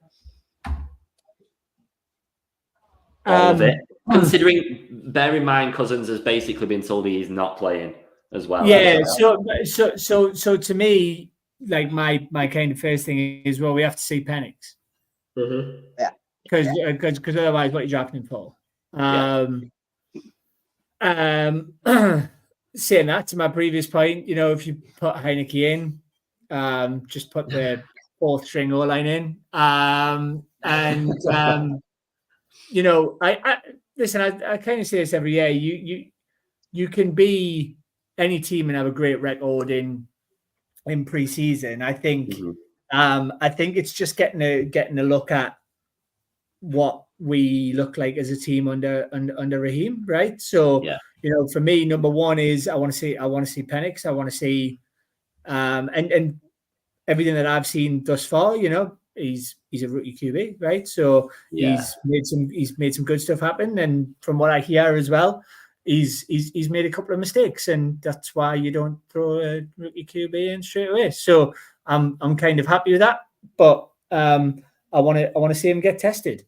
All of it. Considering, bear in mind, Cousins has basically been told he's not playing as well. Yeah. So to me, like my kind of first thing is, well, we have to see Penix. Mm-hmm. Yeah. Because otherwise, what are you drafting for? Saying that, to my previous point, if you put Heineke in, just put the 4th string O-line in, I listen. I kind of say this every year. You can be any team and have a great record in preseason. I think. I think it's just getting a look at what we look like as a team under Raheem, right? So for me, number one is I want to see Penix. I want to see and everything that I've seen thus far, he's a rookie QB, right? So he's made some good stuff happen, and from what I hear as well, he's made a couple of mistakes, and that's why you don't throw a rookie QB in straight away. So I'm kind of happy with that, but I want to see him get tested.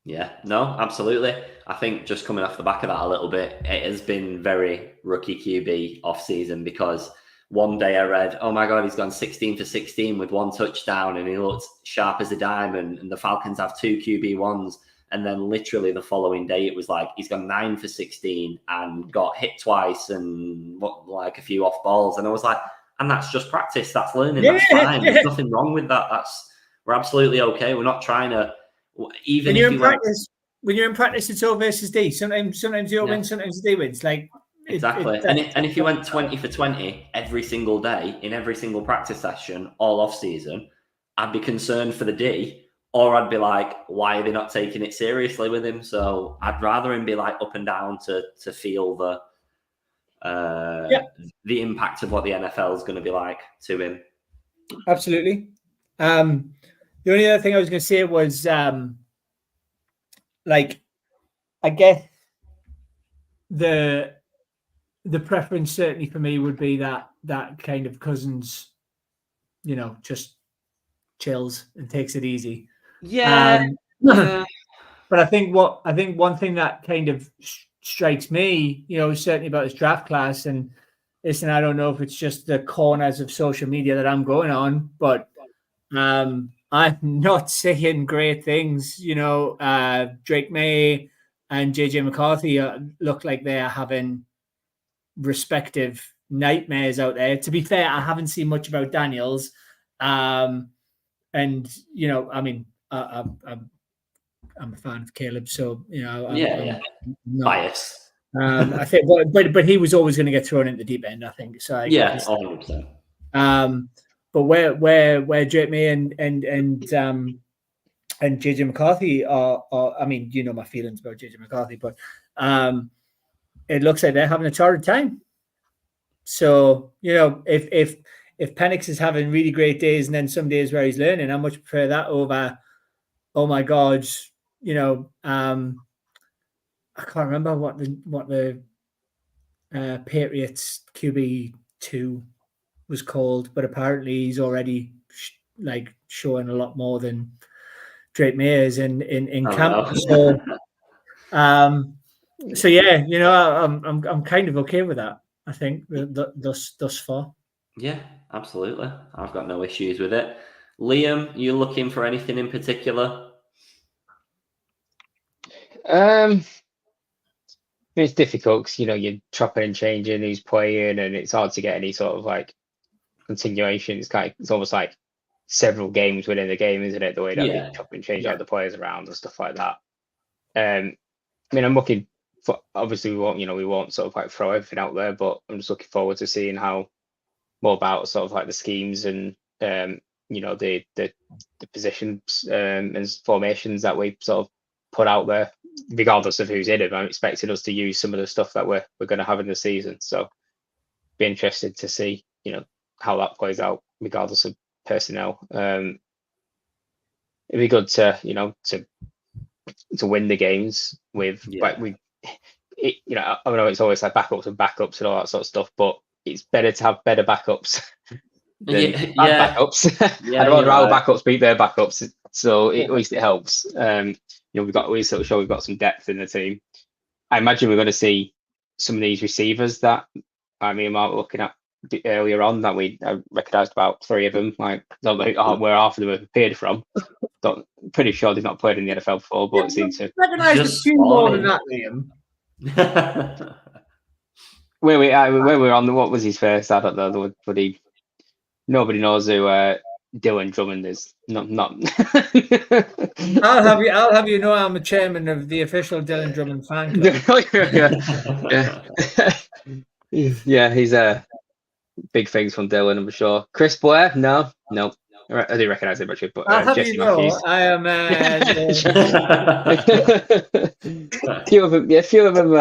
Yeah, no, absolutely. I think just coming off the back of that a little bit, it has been very rookie QB off-season, because one day I read, oh my God, he's gone 16 for 16 with 1 touchdown and he looked sharp as a diamond, and the Falcons have 2 QB1s. And then literally the following day, it was like he's gone 9 for 16 and got hit twice and like a few off balls. And I was like, and that's just practice. That's learning. That's fine. There's nothing wrong with that. We're absolutely okay. We're not trying to. Even when you're in practice, it's O versus D. Sometimes you win, sometimes the D wins. Like exactly. And if you went 20 for 20 every single day in every single practice session all off season, I'd be concerned for the D, or I'd be like, why are they not taking it seriously with him? So I'd rather him be like up and down to feel the impact of what the NFL is going to be like to him. Absolutely. The only other thing I was going to say was, I guess the preference certainly for me would be that kind of Cousins, just chills and takes it easy. Yeah. But I think one thing that kind of strikes me, certainly about this draft class, and listen, I don't know if it's just the corners of social media that I'm going on, but I'm not saying great things. Drake May and JJ McCarthy look like they are having respective nightmares out there. To be fair, I haven't seen much about Daniels. And, you know, I mean, I'm a fan of Caleb, so, you know, I'm not biased. I think, but he was always going to get thrown into the deep end, I think. So, 100%. But where Drake May and JJ McCarthy are, I mean, you know my feelings about JJ McCarthy, but it looks like they're having a torrid time. So, you know, if Penix is having really great days and then some days where he's learning, I much prefer that over, oh my God, you know, I can't remember what the Patriots QB2 was called, but apparently he's already showing a lot more than Drake May is in camp. So, so yeah, you know, I'm kind of okay with that. I think thus far. Yeah, absolutely. I've got no issues with it. Liam, you looking for anything in particular? It's difficult because, you know, you're chopping and changing who's playing, and it's hard to get any sort of like continuation. It's almost like several games within the game, isn't it? The way that they chop and change out the players around and stuff like that. I mean, I'm looking for, obviously we won't sort of like throw everything out there, but I'm just looking forward to seeing how more about sort of like the schemes and you know, the positions and formations that we sort of put out there, regardless of who's in it. I'm expecting us to use some of the stuff that we're going to have in the season. So be interested to see, you know, how that plays out, regardless of personnel. It'd be good to, you know, to win the games with, like you know, I know it's always like backups and backups and all that sort of stuff, but it's better to have better backups than bad backups. I'd rather backups beat their backups, so at least it helps. You know, we sort of show we've got some depth in the team. I imagine we're going to see some of these receivers that me and Mark were looking at earlier on, that I recognised about 3 of them. Like, don't know where half of them have appeared from. Pretty sure they've not played in the NFL before, but it seems to recognise a few more than that, Liam. Where we were on what was his first? I don't know, but nobody knows who Dylan Drummond is. Not. I'll have you know, I'm a chairman of the official Dylan Drummond fan club. Yeah, he's big things from Dylan, I'm sure. Chris Blair, no. I do recognise him actually, but I'll have Jesse you know, Matthews. I am. A few of them.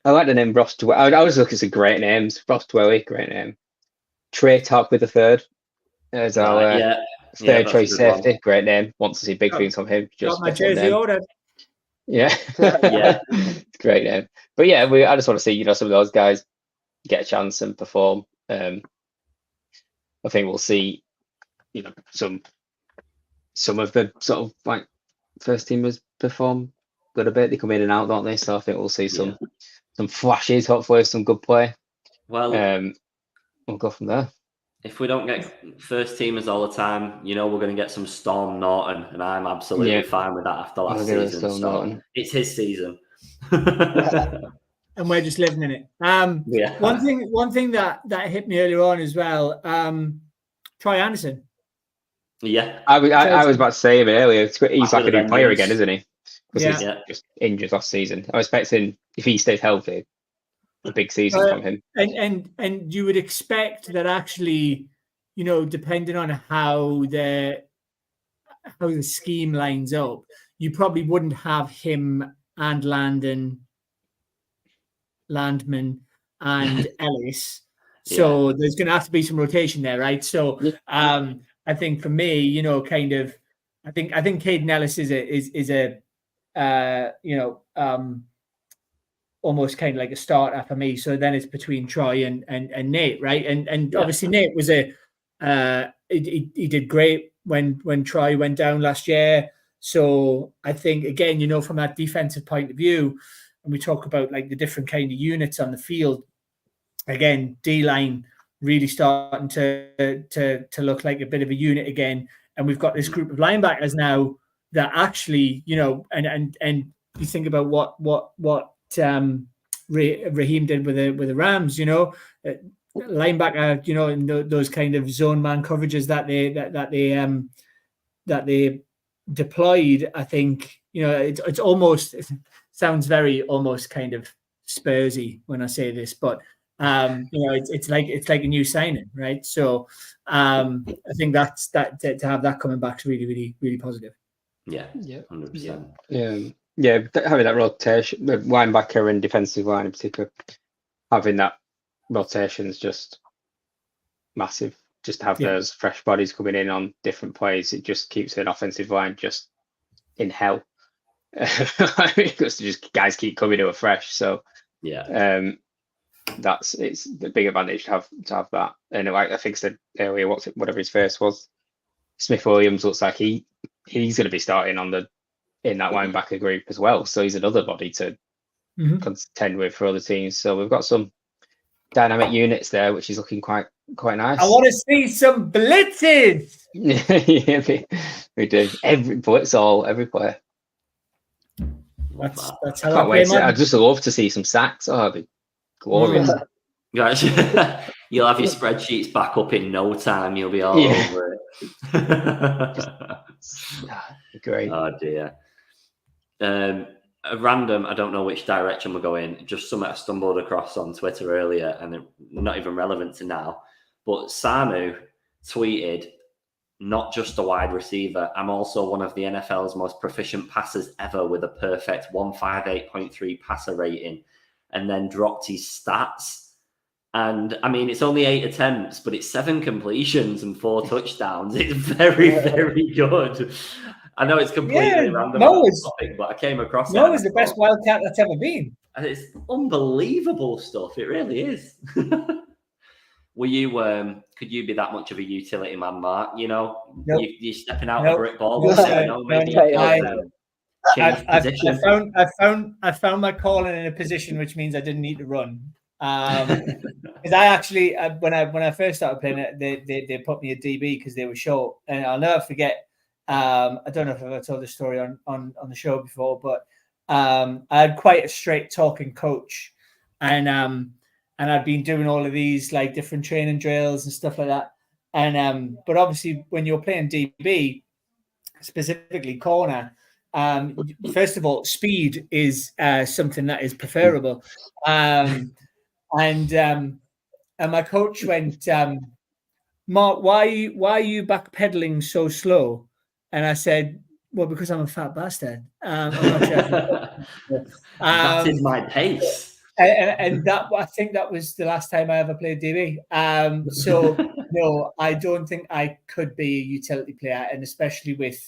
I like the name Ross Dwelly. I always look at some great names. Ross Dwelly, great name. Trey Talk with the third as our third choice safety. One. Great name. Want to see big things from him. Just got my jersey ordered. Yeah, great name. But yeah, I just want to see, you know, some of those guys get a chance and perform. I think we'll see, you know, some of the sort of like first teamers perform a little bit. They come in and out, don't they? So I think we'll see some flashes, hopefully some good play. Well, we'll go from there. If we don't get first teamers all the time, you know, we're going to get some Storm Norton, and I'm absolutely fine with that after last season. So it's his season. And we're just living in it. One thing that hit me earlier on as well, Troy Anderson. Yeah. I was about to say him earlier. He's like a new player again, isn't he? Because he's just injured last season. I was expecting, if he stays healthy, a big season from him. And you would expect that actually, you know, depending on how the scheme lines up, you probably wouldn't have him and Landman and Ellis. So there's going to have to be some rotation there, right? So I think for me, you know, kind of, I think Caden Ellis is a you know, almost kind of like a starter for me. So then it's between Troy and Nate, right? And obviously Nate was he did great when Troy went down last year. So I think, again, you know, from that defensive point of view, and we talk about like the different kind of units on the field, again, D-line really starting to look like a bit of a unit again. And we've got this group of linebackers now that actually, you know, and you think about what Raheem did with the Rams. Linebacker, in those kind of zone man coverages that they deployed. I think it's almost, it sounds very almost kind of Spursy when I say this, but it's like a new signing, right? So I think that to have that coming back is really, really, really positive. Yeah, 100%. Yeah, having that rotation, the linebacker and defensive line in particular, having that rotation is just massive. Just to have those fresh bodies coming in on different plays, it just keeps an offensive line just in hell. Because just guys keep coming who are fresh. So it's the big advantage to have that. And like I think I said earlier, whatever his first was, Smith Williams looks like he's going to be starting in that linebacker group as well. So he's another body to contend with for other teams. So we've got some dynamic units there, which is looking quite nice. I want to see some blitzes. Yeah, we do. Every player. That's how I can't wait. I'd just love to see some sacks. Oh, it'd be glorious. Guys, you'll have your spreadsheets back up in no time. You'll be all over it. Great. Oh dear. A random, I don't know which direction we're going, just something I stumbled across on Twitter earlier, and not even relevant to now, but Sanu tweeted, "Not just a wide receiver, I'm also one of the NFL's most proficient passers ever with a perfect 158.3 passer rating," and then dropped his stats. And I mean, it's only 8 attempts, but it's 7 completions and 4 touchdowns. It's very, very good. I know it's completely random topic, but I came across it. Noah's the best Wildcat that's ever been. And it's unbelievable stuff. It really is. Were you? Could you be that much of a utility man, Mark? You're stepping out of brick ball. I found my calling in a position which means I didn't need to run. Because I actually, when I first started playing it, they put me at DB because they were short, and I'll never forget. I don't know if I've ever told this story on the show before, but I had quite a straight talking coach, and I'd been doing all of these like different training drills and stuff like that. And but obviously when you're playing DB, specifically corner, first of all, speed is something that is preferable. And my coach went, "Mark, why are you backpedaling so slow?" And I said, "Well, because I'm a fat bastard. I'm not sure." That is my pace. And that, I think that was the last time I ever played DB. So no, I don't think I could be a utility player, and especially with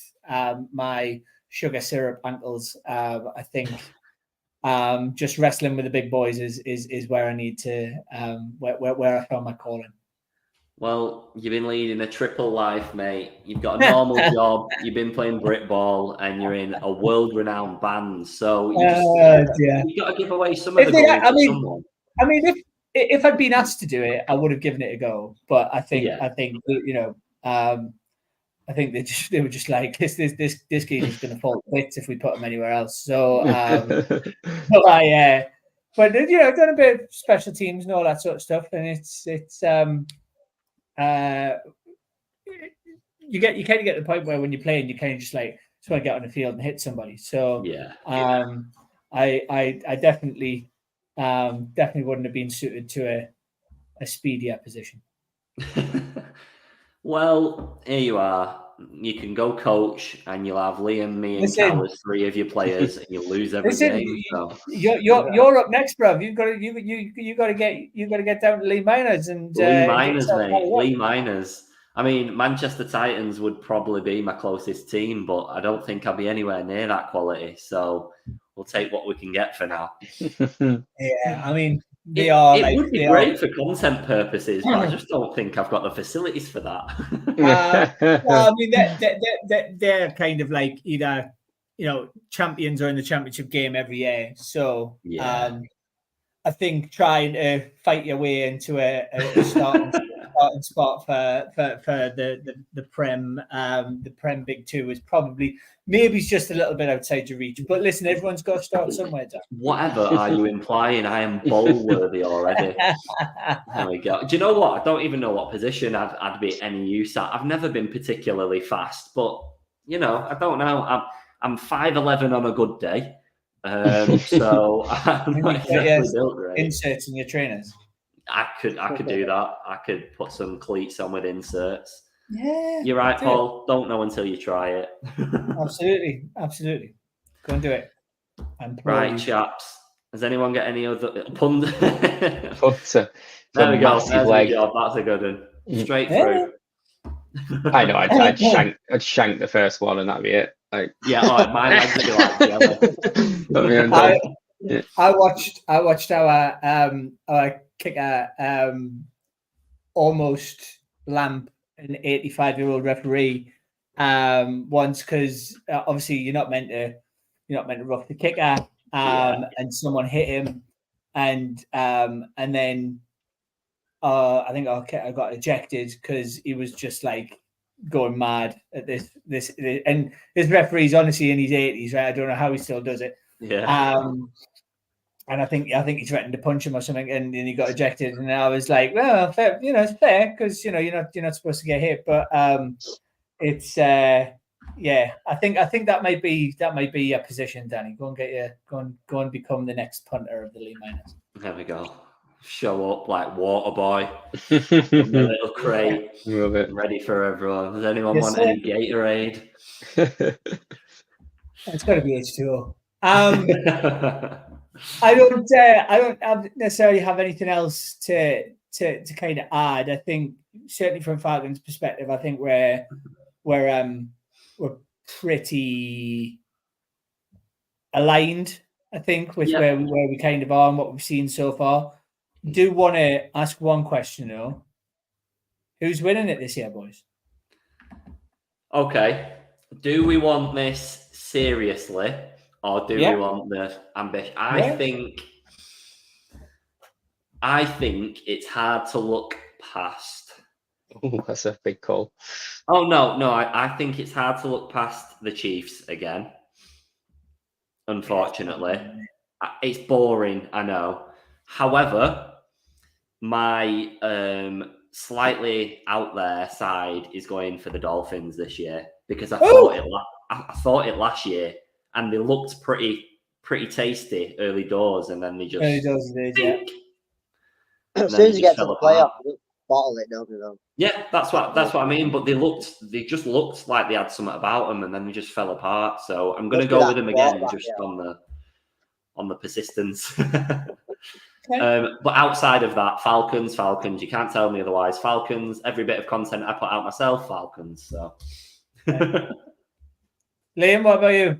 my sugar syrup ankles, I think just wrestling with the big boys is where I need to where I found my calling. Well, you've been leading a triple life, mate. You've got a normal job, you've been playing brick ball, and you're in a world-renowned band. So you've got to give away some of the goals to someone. I mean, if I'd been asked to do it, I would have given it a go. But I think they were just like, this kid is going to fall to bits if we put him anywhere else. So, but I've done a bit of special teams and all that sort of stuff, and it's you kind of get to the point where when you're playing, you kind of just want to get on the field and hit somebody. So I definitely wouldn't have been suited to a speedier position. Well, here you are. You can go coach, and you'll have Liam, me, and Cal as 3 of your players, and you'll lose every game. So. You're up next, bro. You got to get down to Lee Miners and Lee Miners, mate. Lee Miners. I mean, Manchester Titans would probably be my closest team, but I don't think I'll be anywhere near that quality. So we'll take what we can get for now. Yeah, I mean. It would be great for content purposes, but I just don't think I've got the facilities for that. Well, I mean, they're kind of like either champions or in the championship game every year. So I think trying to fight your way into a starting starting spot for the Prem Big Two is probably maybe it's just a little bit outside your reach. But listen, everyone's got to start somewhere, Dan. Whatever are you implying? I am bowl worthy already. There we go. Do you know what? I don't even know what position I'd be any use at. I've never been particularly fast, but I don't know. I'm 5'11" on a good day. So I'm not exactly built right. Inserts in your trainers. I could do that. I could put some cleats on with inserts. Yeah, you're right, Paul. Don't know until you try it. Absolutely. Go and do it. Right, chaps. Has anyone got any other punter? There we go. That's a good one. Straight through. I know. I'd shank the first one, and that'd be it. Like, my legs would be like jelly. I watched our kicker almost lamp an 85-year-old referee once because obviously you're not meant to rough the kicker and someone hit him and then I think our kicker got ejected because he was just like going mad at this and this referee's honestly in his 80s, right? I don't know how he still does it. And I think he threatened to punch him or something, and then he got ejected. And I was like, well, fair, it's fair because you're not supposed to get hit, but it's I think that might be your position, Danny. Go and become the next punter of the Lee Miners. There we go. Show up like water boy in the little crate, ready for everyone. Does anyone want any Gatorade? It's got to be H2O. I don't necessarily have anything else to kind of add. I think certainly from Falcons' perspective, I think we're pretty aligned. I think with where we kind of are and what we've seen so far. Do want to ask one question though. Who's winning it this year, boys? Okay. Do we want this seriously? Or do we want the ambition? I think it's hard to look past. Oh, that's a big call. Oh, no. I think it's hard to look past the Chiefs again. Unfortunately. It's boring, I know. However, my slightly out there side is going for the Dolphins this year because I thought it last year. And they looked pretty tasty early doors, and then they just As soon as you get to the playoff, you bottle it, don't you? Yeah, that's what I mean. But they just looked like they had something about them, and then they just fell apart. So I'm going to go with them again, on the persistence. But outside of that, Falcons. You can't tell me otherwise. Falcons. Every bit of content I put out myself, Falcons. So, Liam, what about you?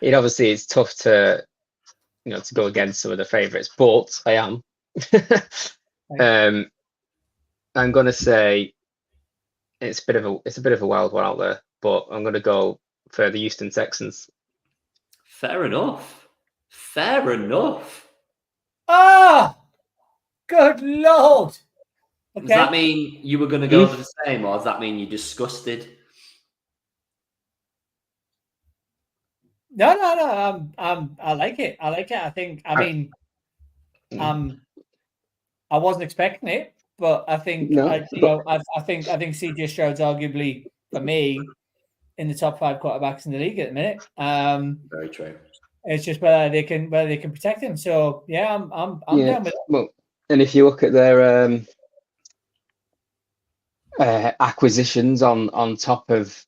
Obviously it's tough to go against some of the favourites, but I am. I'm gonna say it's a bit of a wild one out there, but I'm gonna go for the Houston Texans. Fair enough. Ah, good Lord. Okay. Does that mean you were going to go for the same, or does that mean you're disgusted? No. I like it. I think. I wasn't expecting it, but I think. I think CJ Stroud's arguably for me in the top 5 quarterbacks in the league at the minute. Very true. It's just whether they can protect him. So yeah, I'm down with it. Well, and if you look at their acquisitions on top of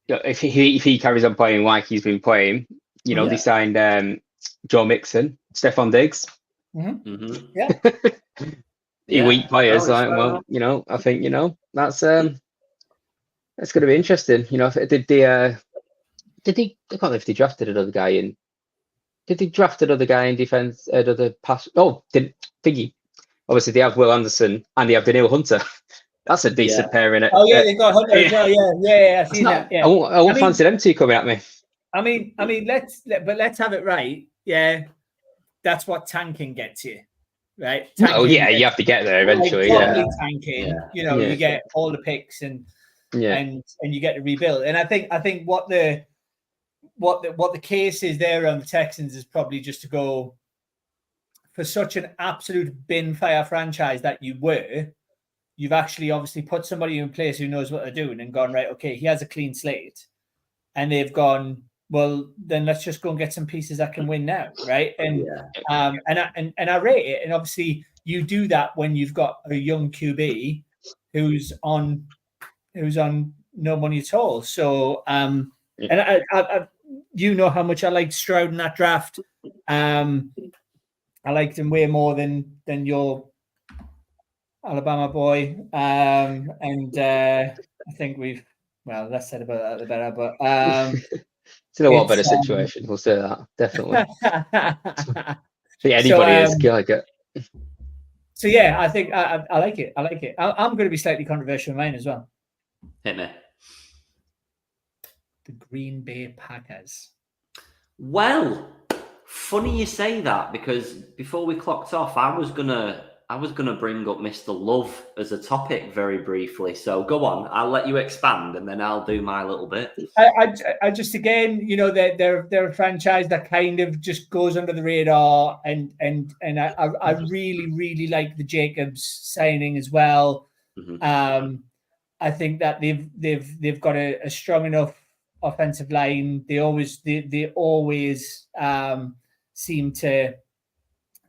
if he carries on playing like he's been playing, they signed Joe Mixon, Stephon Diggs. Elite players. I think that's it's going to be interesting. If I can't know if they drafted another guy in. Did they draft another guy in defense? Another pass? Oh, Thingy. Obviously, they have Will Anderson and they have Daniil Hunter. That's a decent pairing. Oh yeah, they got Hunter as well. Yeah. I see that. Yeah. I won't fancy them two coming at me. I mean, let's have it right. Yeah, that's what tanking gets you, right? Tanking, you have to get there eventually. Like, tanking. You get all the picks and you get to rebuild. And I think what the case is there on the Texans is probably just to go for such an absolute bin fire franchise that you've actually obviously put somebody in place who knows what they're doing and gone, right, okay, he has a clean slate. And they've gone, well, then let's just go and get some pieces that can win now, right? And I rate it. And obviously you do that when you've got a young QB who's on no money at all. So and I you know how much I liked Stroud in that draft. I liked him way more than your Alabama boy. And I think less said about that the better. But it's in a lot better situation. We'll say that definitely. I think anybody is like it. So yeah, I think I like it. I like it. I'm going to be slightly controversial in mine as well. Hit me. The Green Bay Packers. Well, funny you say that, because before we clocked off, I was gonna bring up Mr. Love as a topic very briefly. So go on, I'll let you expand, and then I'll do my little bit. I just, again, they're a franchise that kind of just goes under the radar, and I really, really like the Jacobs signing as well. Mm-hmm. I think that they've got a strong enough offensive line. They always seem to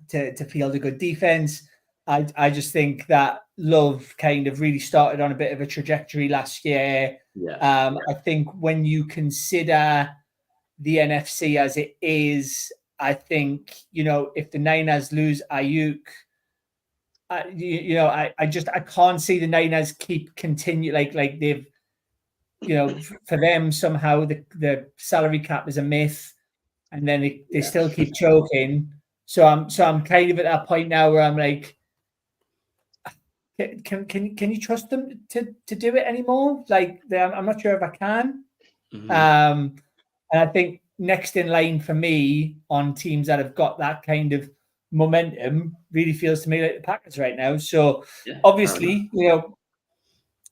field a good defense. I just think that Love kind of really started on a bit of a trajectory last year. Yeah. I think when you consider the NFC as it is, I think, if the Niners lose Ayuk, I can't see the Niners continue like they've, for them somehow the salary cap is a myth, and then they still keep choking. So I'm kind of at that point now where I'm like, can you trust them to do it anymore? Like, I'm not sure if I can. Mm-hmm. And I think next in line for me on teams that have got that kind of momentum really feels to me like the Packers right now. So obviously,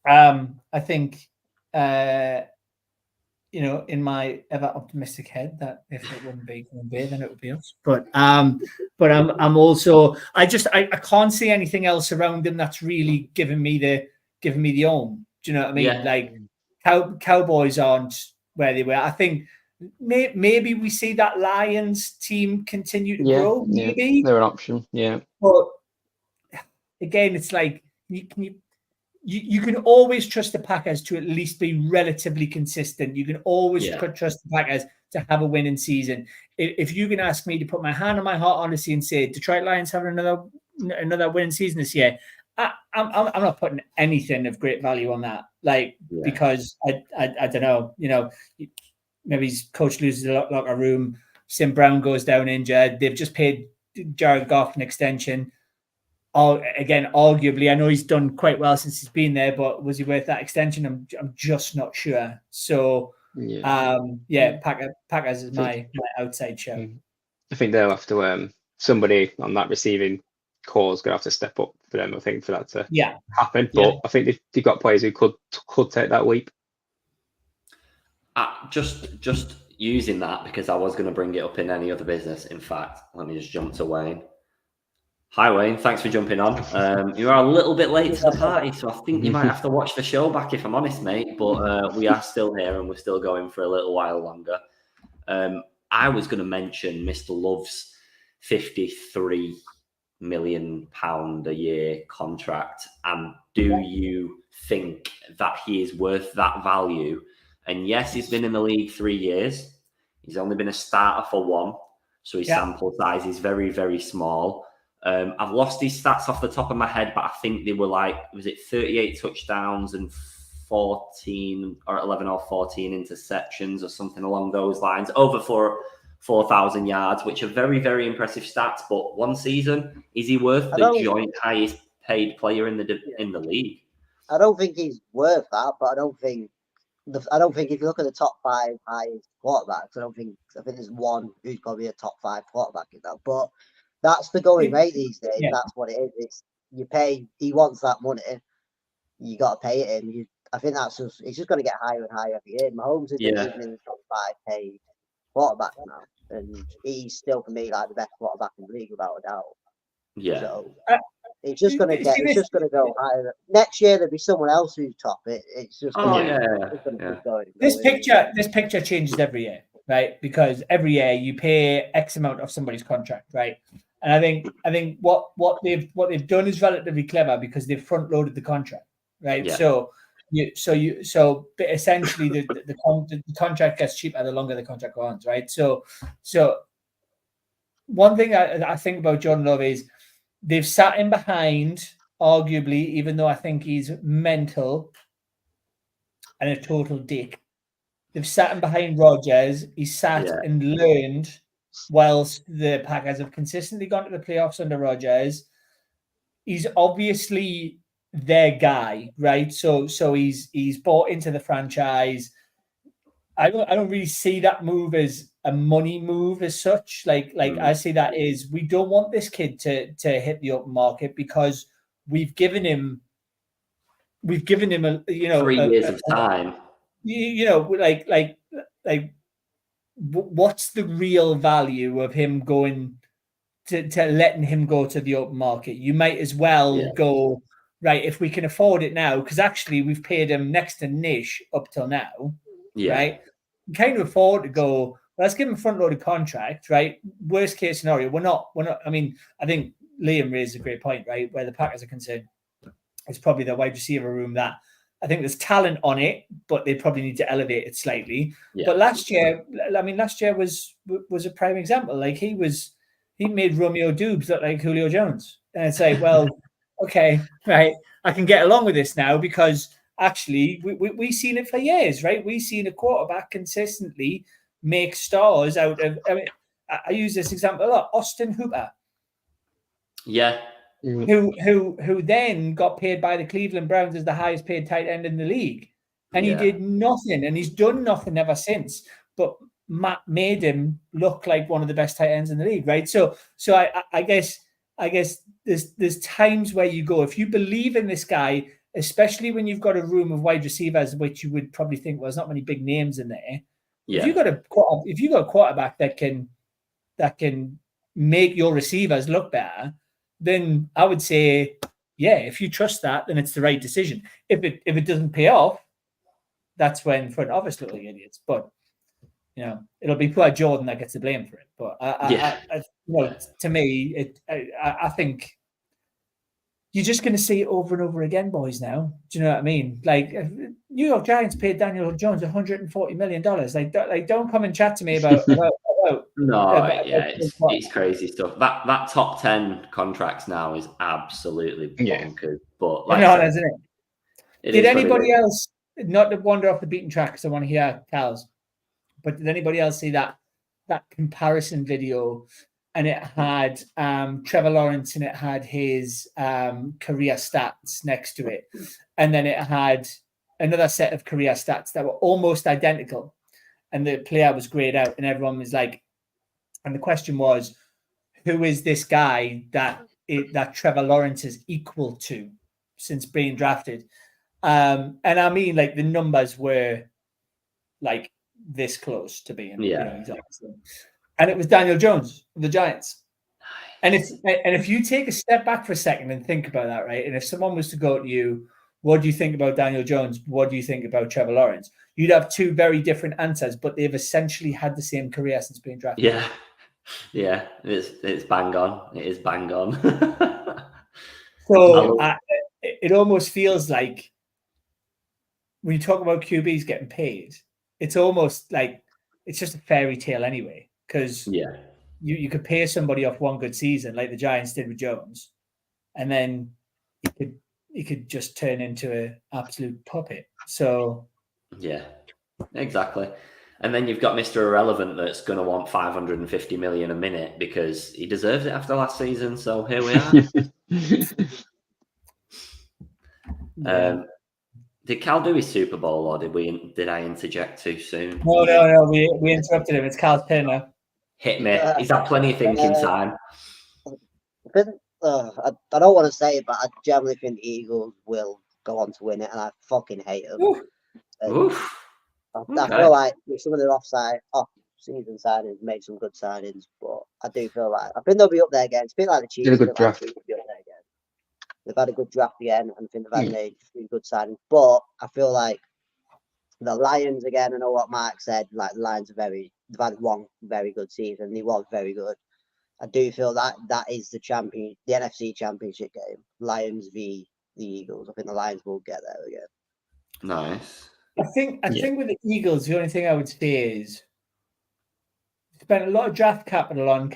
I think, in my ever optimistic head, that if it wouldn't be Green Bay, then it would be us. But I'm also, I can't see anything else around them that's really giving me the ohm. Do you know what I mean? Yeah. Like Cowboys aren't where they were. I think maybe we see that Lions team continue to grow. Maybe they're an option. Yeah, but again, it's like you can always trust the Packers to at least be relatively consistent. You can always trust the Packers to have a winning season. If you can ask me to put my hand on my heart, honestly, and say Detroit Lions having another winning season this year, I'm not putting anything of great value on that. Because I don't know, maybe his coach loses the locker room, Sim Brown goes down injured. They've just paid Jared Goff an extension. Again, arguably, I know he's done quite well since he's been there, but was he worth that extension? I'm just not sure. So, Packers is my outside show. I think they'll have to somebody on that receiving core is going to have to step up for them. I think for that to happen. But I think they've got players who could take that leap. Just using that, because I was going to bring it up in any other business. In fact, let me just jump to Wayne. Hi Wayne, thanks for jumping on. You are a little bit late to the party, so I think you might have to watch the show back if I'm honest, mate. But we are still here and we're still going for a little while longer. I was going to mention Mr. Love's £53 million a year contract, and do you think that he is worth that value? And yes, he's been in the league 3 years. He's only been a starter for 1, so his sample size is very, very small. I've lost his stats off the top of my head, but I think they were was it 38 touchdowns and 14 or 11 or 14 interceptions or something along those lines, over 4,000 yards, which are very, very impressive stats. But one season, is he worth the joint highest paid player in the league? I don't think he's worth that, but I don't think I don't think if you look at the top 5 highest quarterbacks, I think there's one who's going to be a top 5 quarterback in that. But that's the going rate these days. Yeah. That's what it is. It's you pay. He wants that money. You got to pay it him. I think it's just going to get higher and higher every year. Mahomes is even in the top 5 paid quarterback now, and he's still for me like the best quarterback in the league without a doubt. Yeah. So it's just going to go higher. Next year there'll be someone else who's top it. It's just This picture changes every year, right? Because every year you pay X amount of somebody's contract, right? And I think what they've done is relatively clever because they've front loaded the contract, right? Yeah. So essentially the contract gets cheaper the longer the contract goes on, right? So one thing I think about Jordan Love is they've sat him behind, arguably, even though I think he's mental and a total dick. They've sat him behind Rodgers. He sat and learned whilst the Packers have consistently gone to the playoffs under Rodgers. He's obviously their guy, right? So he's bought into the franchise. I don't really see that move as a money move as such. I see that as we don't want this kid to hit the open market because we've given him a 3 years of time. What's the real value of him going to letting him go to the open market? You might as well go right if we can afford it now, because actually we've paid him next to niche up till now, right? We kind of afford to go. Let's give him a front-loaded contract, right? Worst case scenario, we're not. I mean, I think Liam raised a great point, right? Where the Packers are concerned, it's probably the wide receiver room that I think there's talent on it, but they probably need to elevate it slightly. Yeah. But last year was a prime example. Like he made Romeo Dubes look like Julio Jones, and it's like, well, okay, right, I can get along with this now because actually we've seen it for years, right? We've seen a quarterback consistently make stars out of. I mean, I use this example a lot. Austin Hooper, who then got paid by the Cleveland Browns as the highest paid tight end in the league, and he did nothing, and he's done nothing ever since. But Matt made him look like one of the best tight ends in the league, right? So I guess there's times where you go, if you believe in this guy, especially when you've got a room of wide receivers, which you would probably think, well, there's not many big names in there. Yeah. If you've got a quarterback that can make your receivers look better, then I would say, if you trust that, then it's the right decision. If it doesn't pay off, that's when front office look like idiots. But it'll be poor Jordan that gets the blame for it. But to me, I think you're just going to see it over and over again, boys. Now, do you know what I mean? Like New York Giants paid Daniel Jones $140 million. Like don't come and chat to me about. It's crazy stuff. That top 10 contracts now is absolutely bonkers. But isn't it? Did anybody else, not to wander off the beaten track, because I want to hear Cal's, but did anybody else see that comparison video? And it had Trevor Lawrence and it had his career stats next to it. And then it had another set of career stats that were almost identical. And the player was grayed out and everyone was like, and the question was, who is this guy that Trevor Lawrence is equal to since being drafted? And I mean, like the numbers were like this close to being, exactly. And it was Daniel Jones of the Giants. And if you take a step back for a second and think about that, right? And if someone was to go to you, what do you think about Daniel Jones? What do you think about Trevor Lawrence? You'd have two very different answers, but they've essentially had the same career since being drafted. Yeah, it's bang on. It is bang on. So it almost feels like when you talk about QBs getting paid, it's almost like it's just a fairy tale anyway. Because you could pay somebody off one good season like the Giants did with Jones, and then he could just turn into an absolute puppet. So exactly. And then you've got Mr. Irrelevant that's going to want $550 million a minute because he deserves it after last season. So here we are. Did Cal do his Super Bowl, or did I interject too soon? No. We interrupted him. It's Cal's turn now. Hit me. He's had plenty of thinking time. I don't want to say it, but I generally think the Eagles will go on to win it, and I fucking hate them. I feel like with some of their off-season signings made some good signings, but I do feel like I think they'll be up there again. It's a bit like the Chiefs. Did a good draft. They've had a good draft again, and I think they've made three good signings. But I feel like the Lions again. I know what Mark said. Like the Lions they've had one very good season. He was very good. I do feel that is the NFC Championship game. Lions v the Eagles. I think the Lions will get there again. Nice. I think with the Eagles, the only thing I would say is spent a lot of draft capital on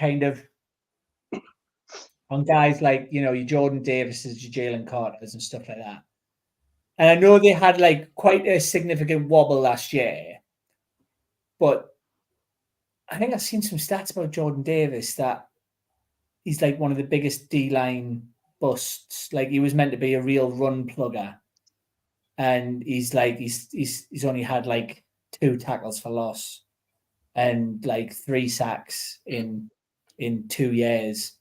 on guys like, your Jordan Davises, your Jalen Carters and stuff like that. And I know they had like quite a significant wobble last year, but I think I've seen some stats about Jordan Davis that he's like one of the biggest D-line busts. Like he was meant to be a real run plugger. And he's only had like 2 tackles for loss and like 3 sacks in 2 years.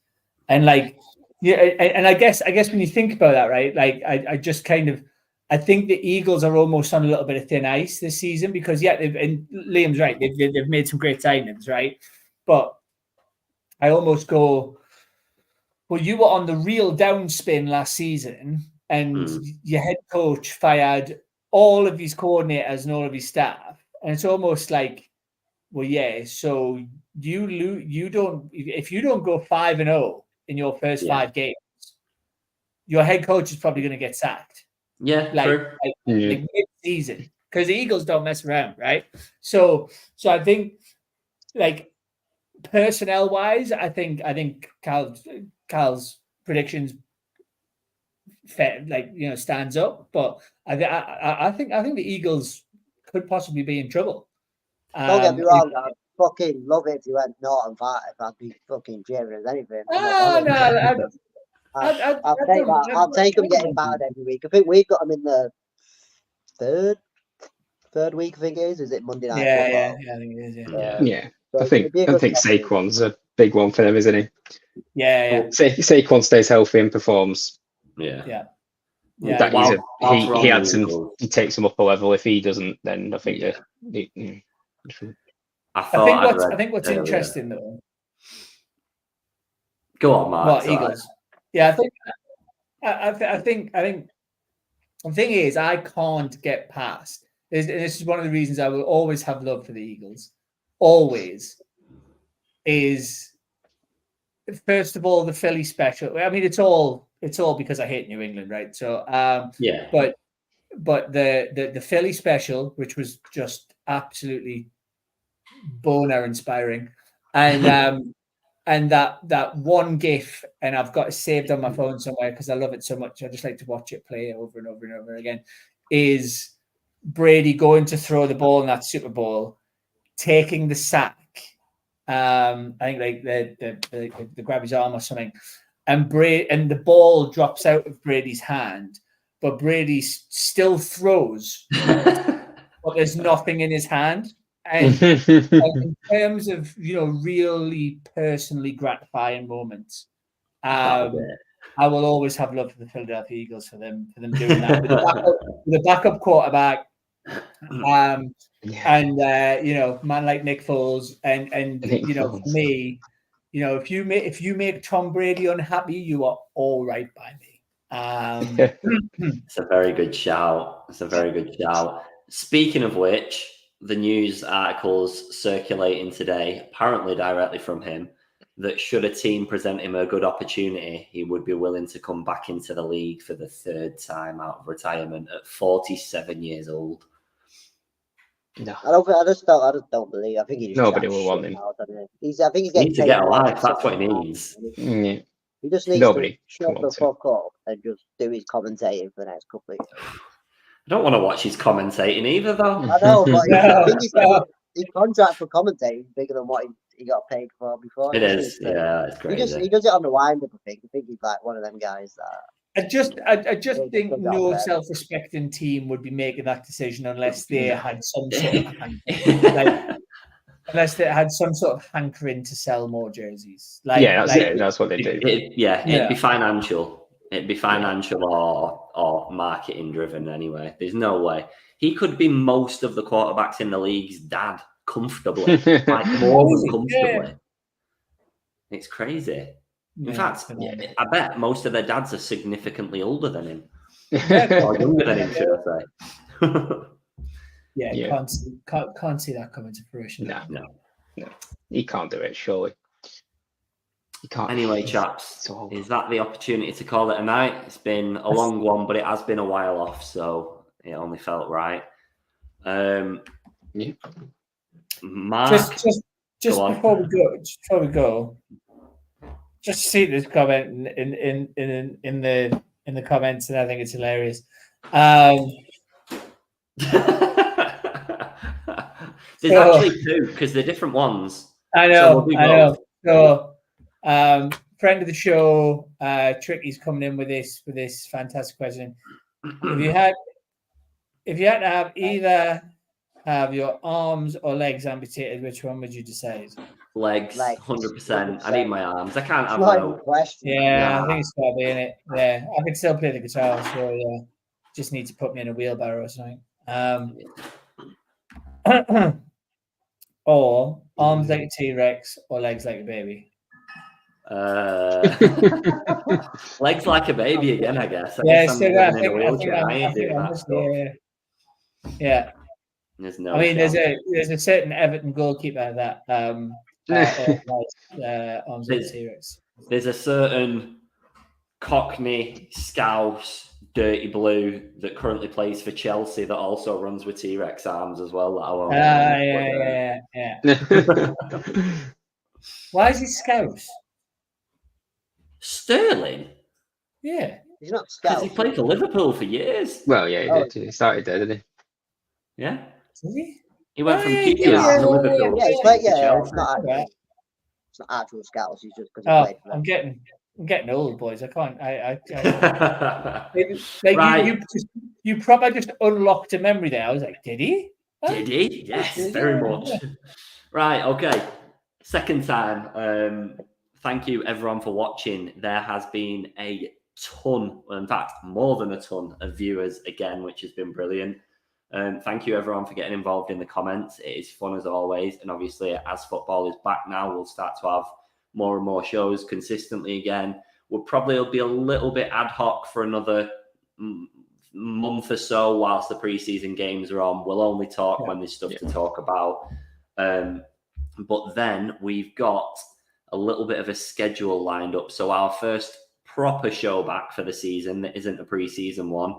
And like, and I guess when you think about that, right? Like I just I think the Eagles are almost on a little bit of thin ice this season because and Liam's right, they've made some great signings, right? But I almost go, well, you were on the real downspin last season, and your head coach fired all of his coordinators and all of his staff, and it's almost like, well, yeah. So if you don't go 5-0 in your first 5 games, your head coach is probably going to get sacked. Yeah, like mid-season, because the Eagles don't mess around, right? So I think, like, personnel-wise, I think Cal's predictions stands up, but I think the Eagles could possibly be in trouble. Don't get me wrong, I'd fucking love it if you went 0-5. I'd be fucking jeering as anything. I'll take them getting battered every week. I think we've got them in the third week. I think it is. Is it Monday night? Yeah, I think it is. Yeah. So I think Saquon's a big one for them, isn't he? Yeah. Saquon stays healthy and performs. Yeah. He takes them up a level. If he doesn't, then I think I think what's interesting though. Go on, Mark. What, Eagles? Yeah, I think the thing is, I can't get past. This is one of the reasons I will always have love for the Eagles. Always is, first of all, the Philly special. I mean, it's all because I hate New England, right? So but the Philly special, which was just absolutely boner inspiring, and and that one GIF, and I've got it saved on my phone somewhere because I love it so much. I just like to watch it play over and over and over again. Is Brady going to throw the ball in that Super Bowl, taking the sack? I think like the grab his arm or something, and the ball drops out of Brady's hand, but Brady still throws, but there's nothing in his hand. And in terms of really personally gratifying moments, I will always have love for the Philadelphia Eagles for them doing that with the backup quarterback, and man like Nick Foles, and for me, if you make Tom Brady unhappy, you are all right by me. It's a very good shout. Speaking of which, the news articles circulating today, apparently directly from him, that should a team present him a good opportunity, he would be willing to come back into the league for the 3rd time out of retirement at 47 years old. No, I just don't believe. I think he just nobody will want him. I think he's getting to get a life. That's what he needs. Yeah. He just needs to shut the fuck up and just do his commentating for the next couple of years. I don't want to watch his commentating either, though. I know, but I think his contract for commentating is bigger than what he got paid for before. It is, yeah, it's crazy. He does it on the wind-up, I think. I think he's like one of them guys that I just think no self-respecting team would be making that decision unless they had some sort of unless they had some sort of hankering to sell more jerseys. That's what they do. It'd be financial. It'd be financial or marketing driven anyway. There's no way. He could be most of the quarterbacks in the league's dad comfortably. Like more than comfortably. Yeah. It's crazy. In fact, I bet most of their dads are significantly older than him. Or younger than him, should I say. Can't see that coming to fruition. No. He can't do it, surely. He can't. Anyway, chaps, is that the opportunity to call it a night? It's been a long one, but it has been a while off, so it only felt right. Mark, just before we go, just see this comment in the comments, and I think it's hilarious. There's actually two because they're different ones. I know. So, friend of the show, Tricky's coming in with this fantastic question. If you had to have either have your arms or legs amputated, which one would you decide? Legs, 100%. I need my arms. I can't have no question. Yeah, I think it's got to be in it. Yeah, I can still play the guitar, so yeah, just need to put me in a wheelbarrow or something. Or arms like a T-Rex or legs like a baby. Legs like a baby again, I guess. Yeah, There's no. I mean, there's a certain Everton goalkeeper that arms like T-Rex. There's a certain Cockney Scouse dirty blue that currently plays for Chelsea that also runs with T-Rex arms as well. Yeah. Why is he Scouse? Sterling? Yeah. He's not Scouse. Because he played for Liverpool for years. Well, yeah, he did. He started there, didn't he? Yeah. Did he? He went from Keepers to Liverpool. It's not actual Scouse. He's just because he played for them. I'm getting old, boys. I can't. Right. You probably just unlocked a memory there. I was like, did he? Did he? Yes, very much. Right. Okay. Second time. Thank you, everyone, for watching. There has been a ton, in fact, more than a ton of viewers again, which has been brilliant. Thank you, everyone, for getting involved in the comments. It is fun as always. And obviously, as football is back now, we'll start to have more and more shows consistently again. We'll probably be a little bit ad hoc for another month or so whilst the preseason games are on. We'll only talk when there's stuff to talk about. But then we've got a little bit of a schedule lined up. So our first proper show back for the season that isn't a preseason one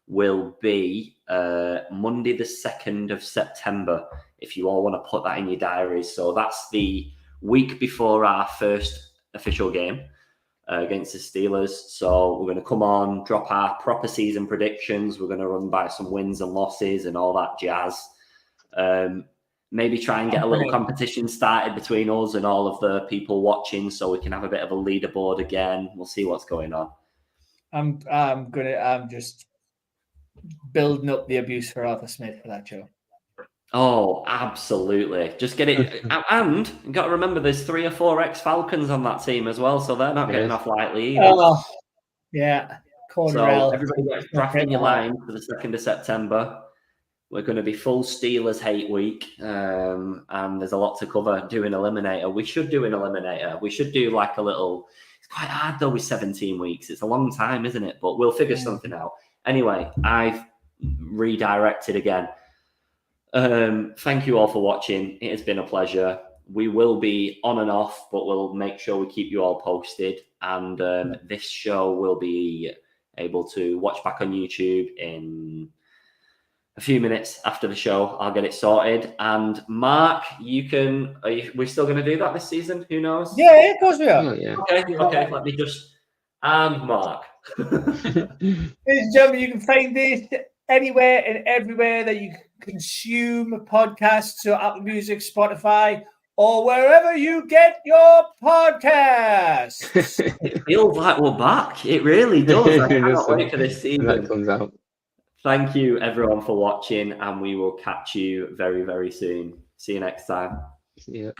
will be Monday the 2nd of September, if you all want to put that in your diaries. So that's the week before our first official game against the Steelers. So we're going to come on, drop our proper season predictions. We're going to run by some wins and losses and all that jazz. Maybe try and get a little competition started between us and all of the people watching so we can have a bit of a leaderboard again. We'll see what's going on. I'm just building up the abuse for Arthur Smith for that show. Oh, absolutely. Just get it. And you've got to remember there's 3 or 4 ex-Falcons on that team as well, so they're not getting off lightly either. Oh, yeah. So everybody gets drafting your line for the 2nd of September. We're going to be full Steelers hate week, and there's a lot to cover. Do an eliminator. We should do an eliminator. We should do like a little. It's quite hard though with 17 weeks. It's a long time, isn't it? But we'll figure something out. Anyway, I've redirected again. Thank you all for watching. It has been a pleasure. We will be on and off, but we'll make sure we keep you all posted. And this show will be able to watch back on YouTube in a few minutes after the show. I'll get it sorted. And Mark, we're still going to do that this season? Who knows? Yeah, of course we are. Oh, yeah. Okay. Let me just. And Mark. Ladies and gentlemen, you can find this anywhere and everywhere that you consume podcasts, so Apple Music, Spotify, or wherever you get your podcasts. It feels like we're back. It really does. I cannot wait for this season. That comes out. Thank you, everyone, for watching, and we will catch you very, very soon. See you next time. Yeah.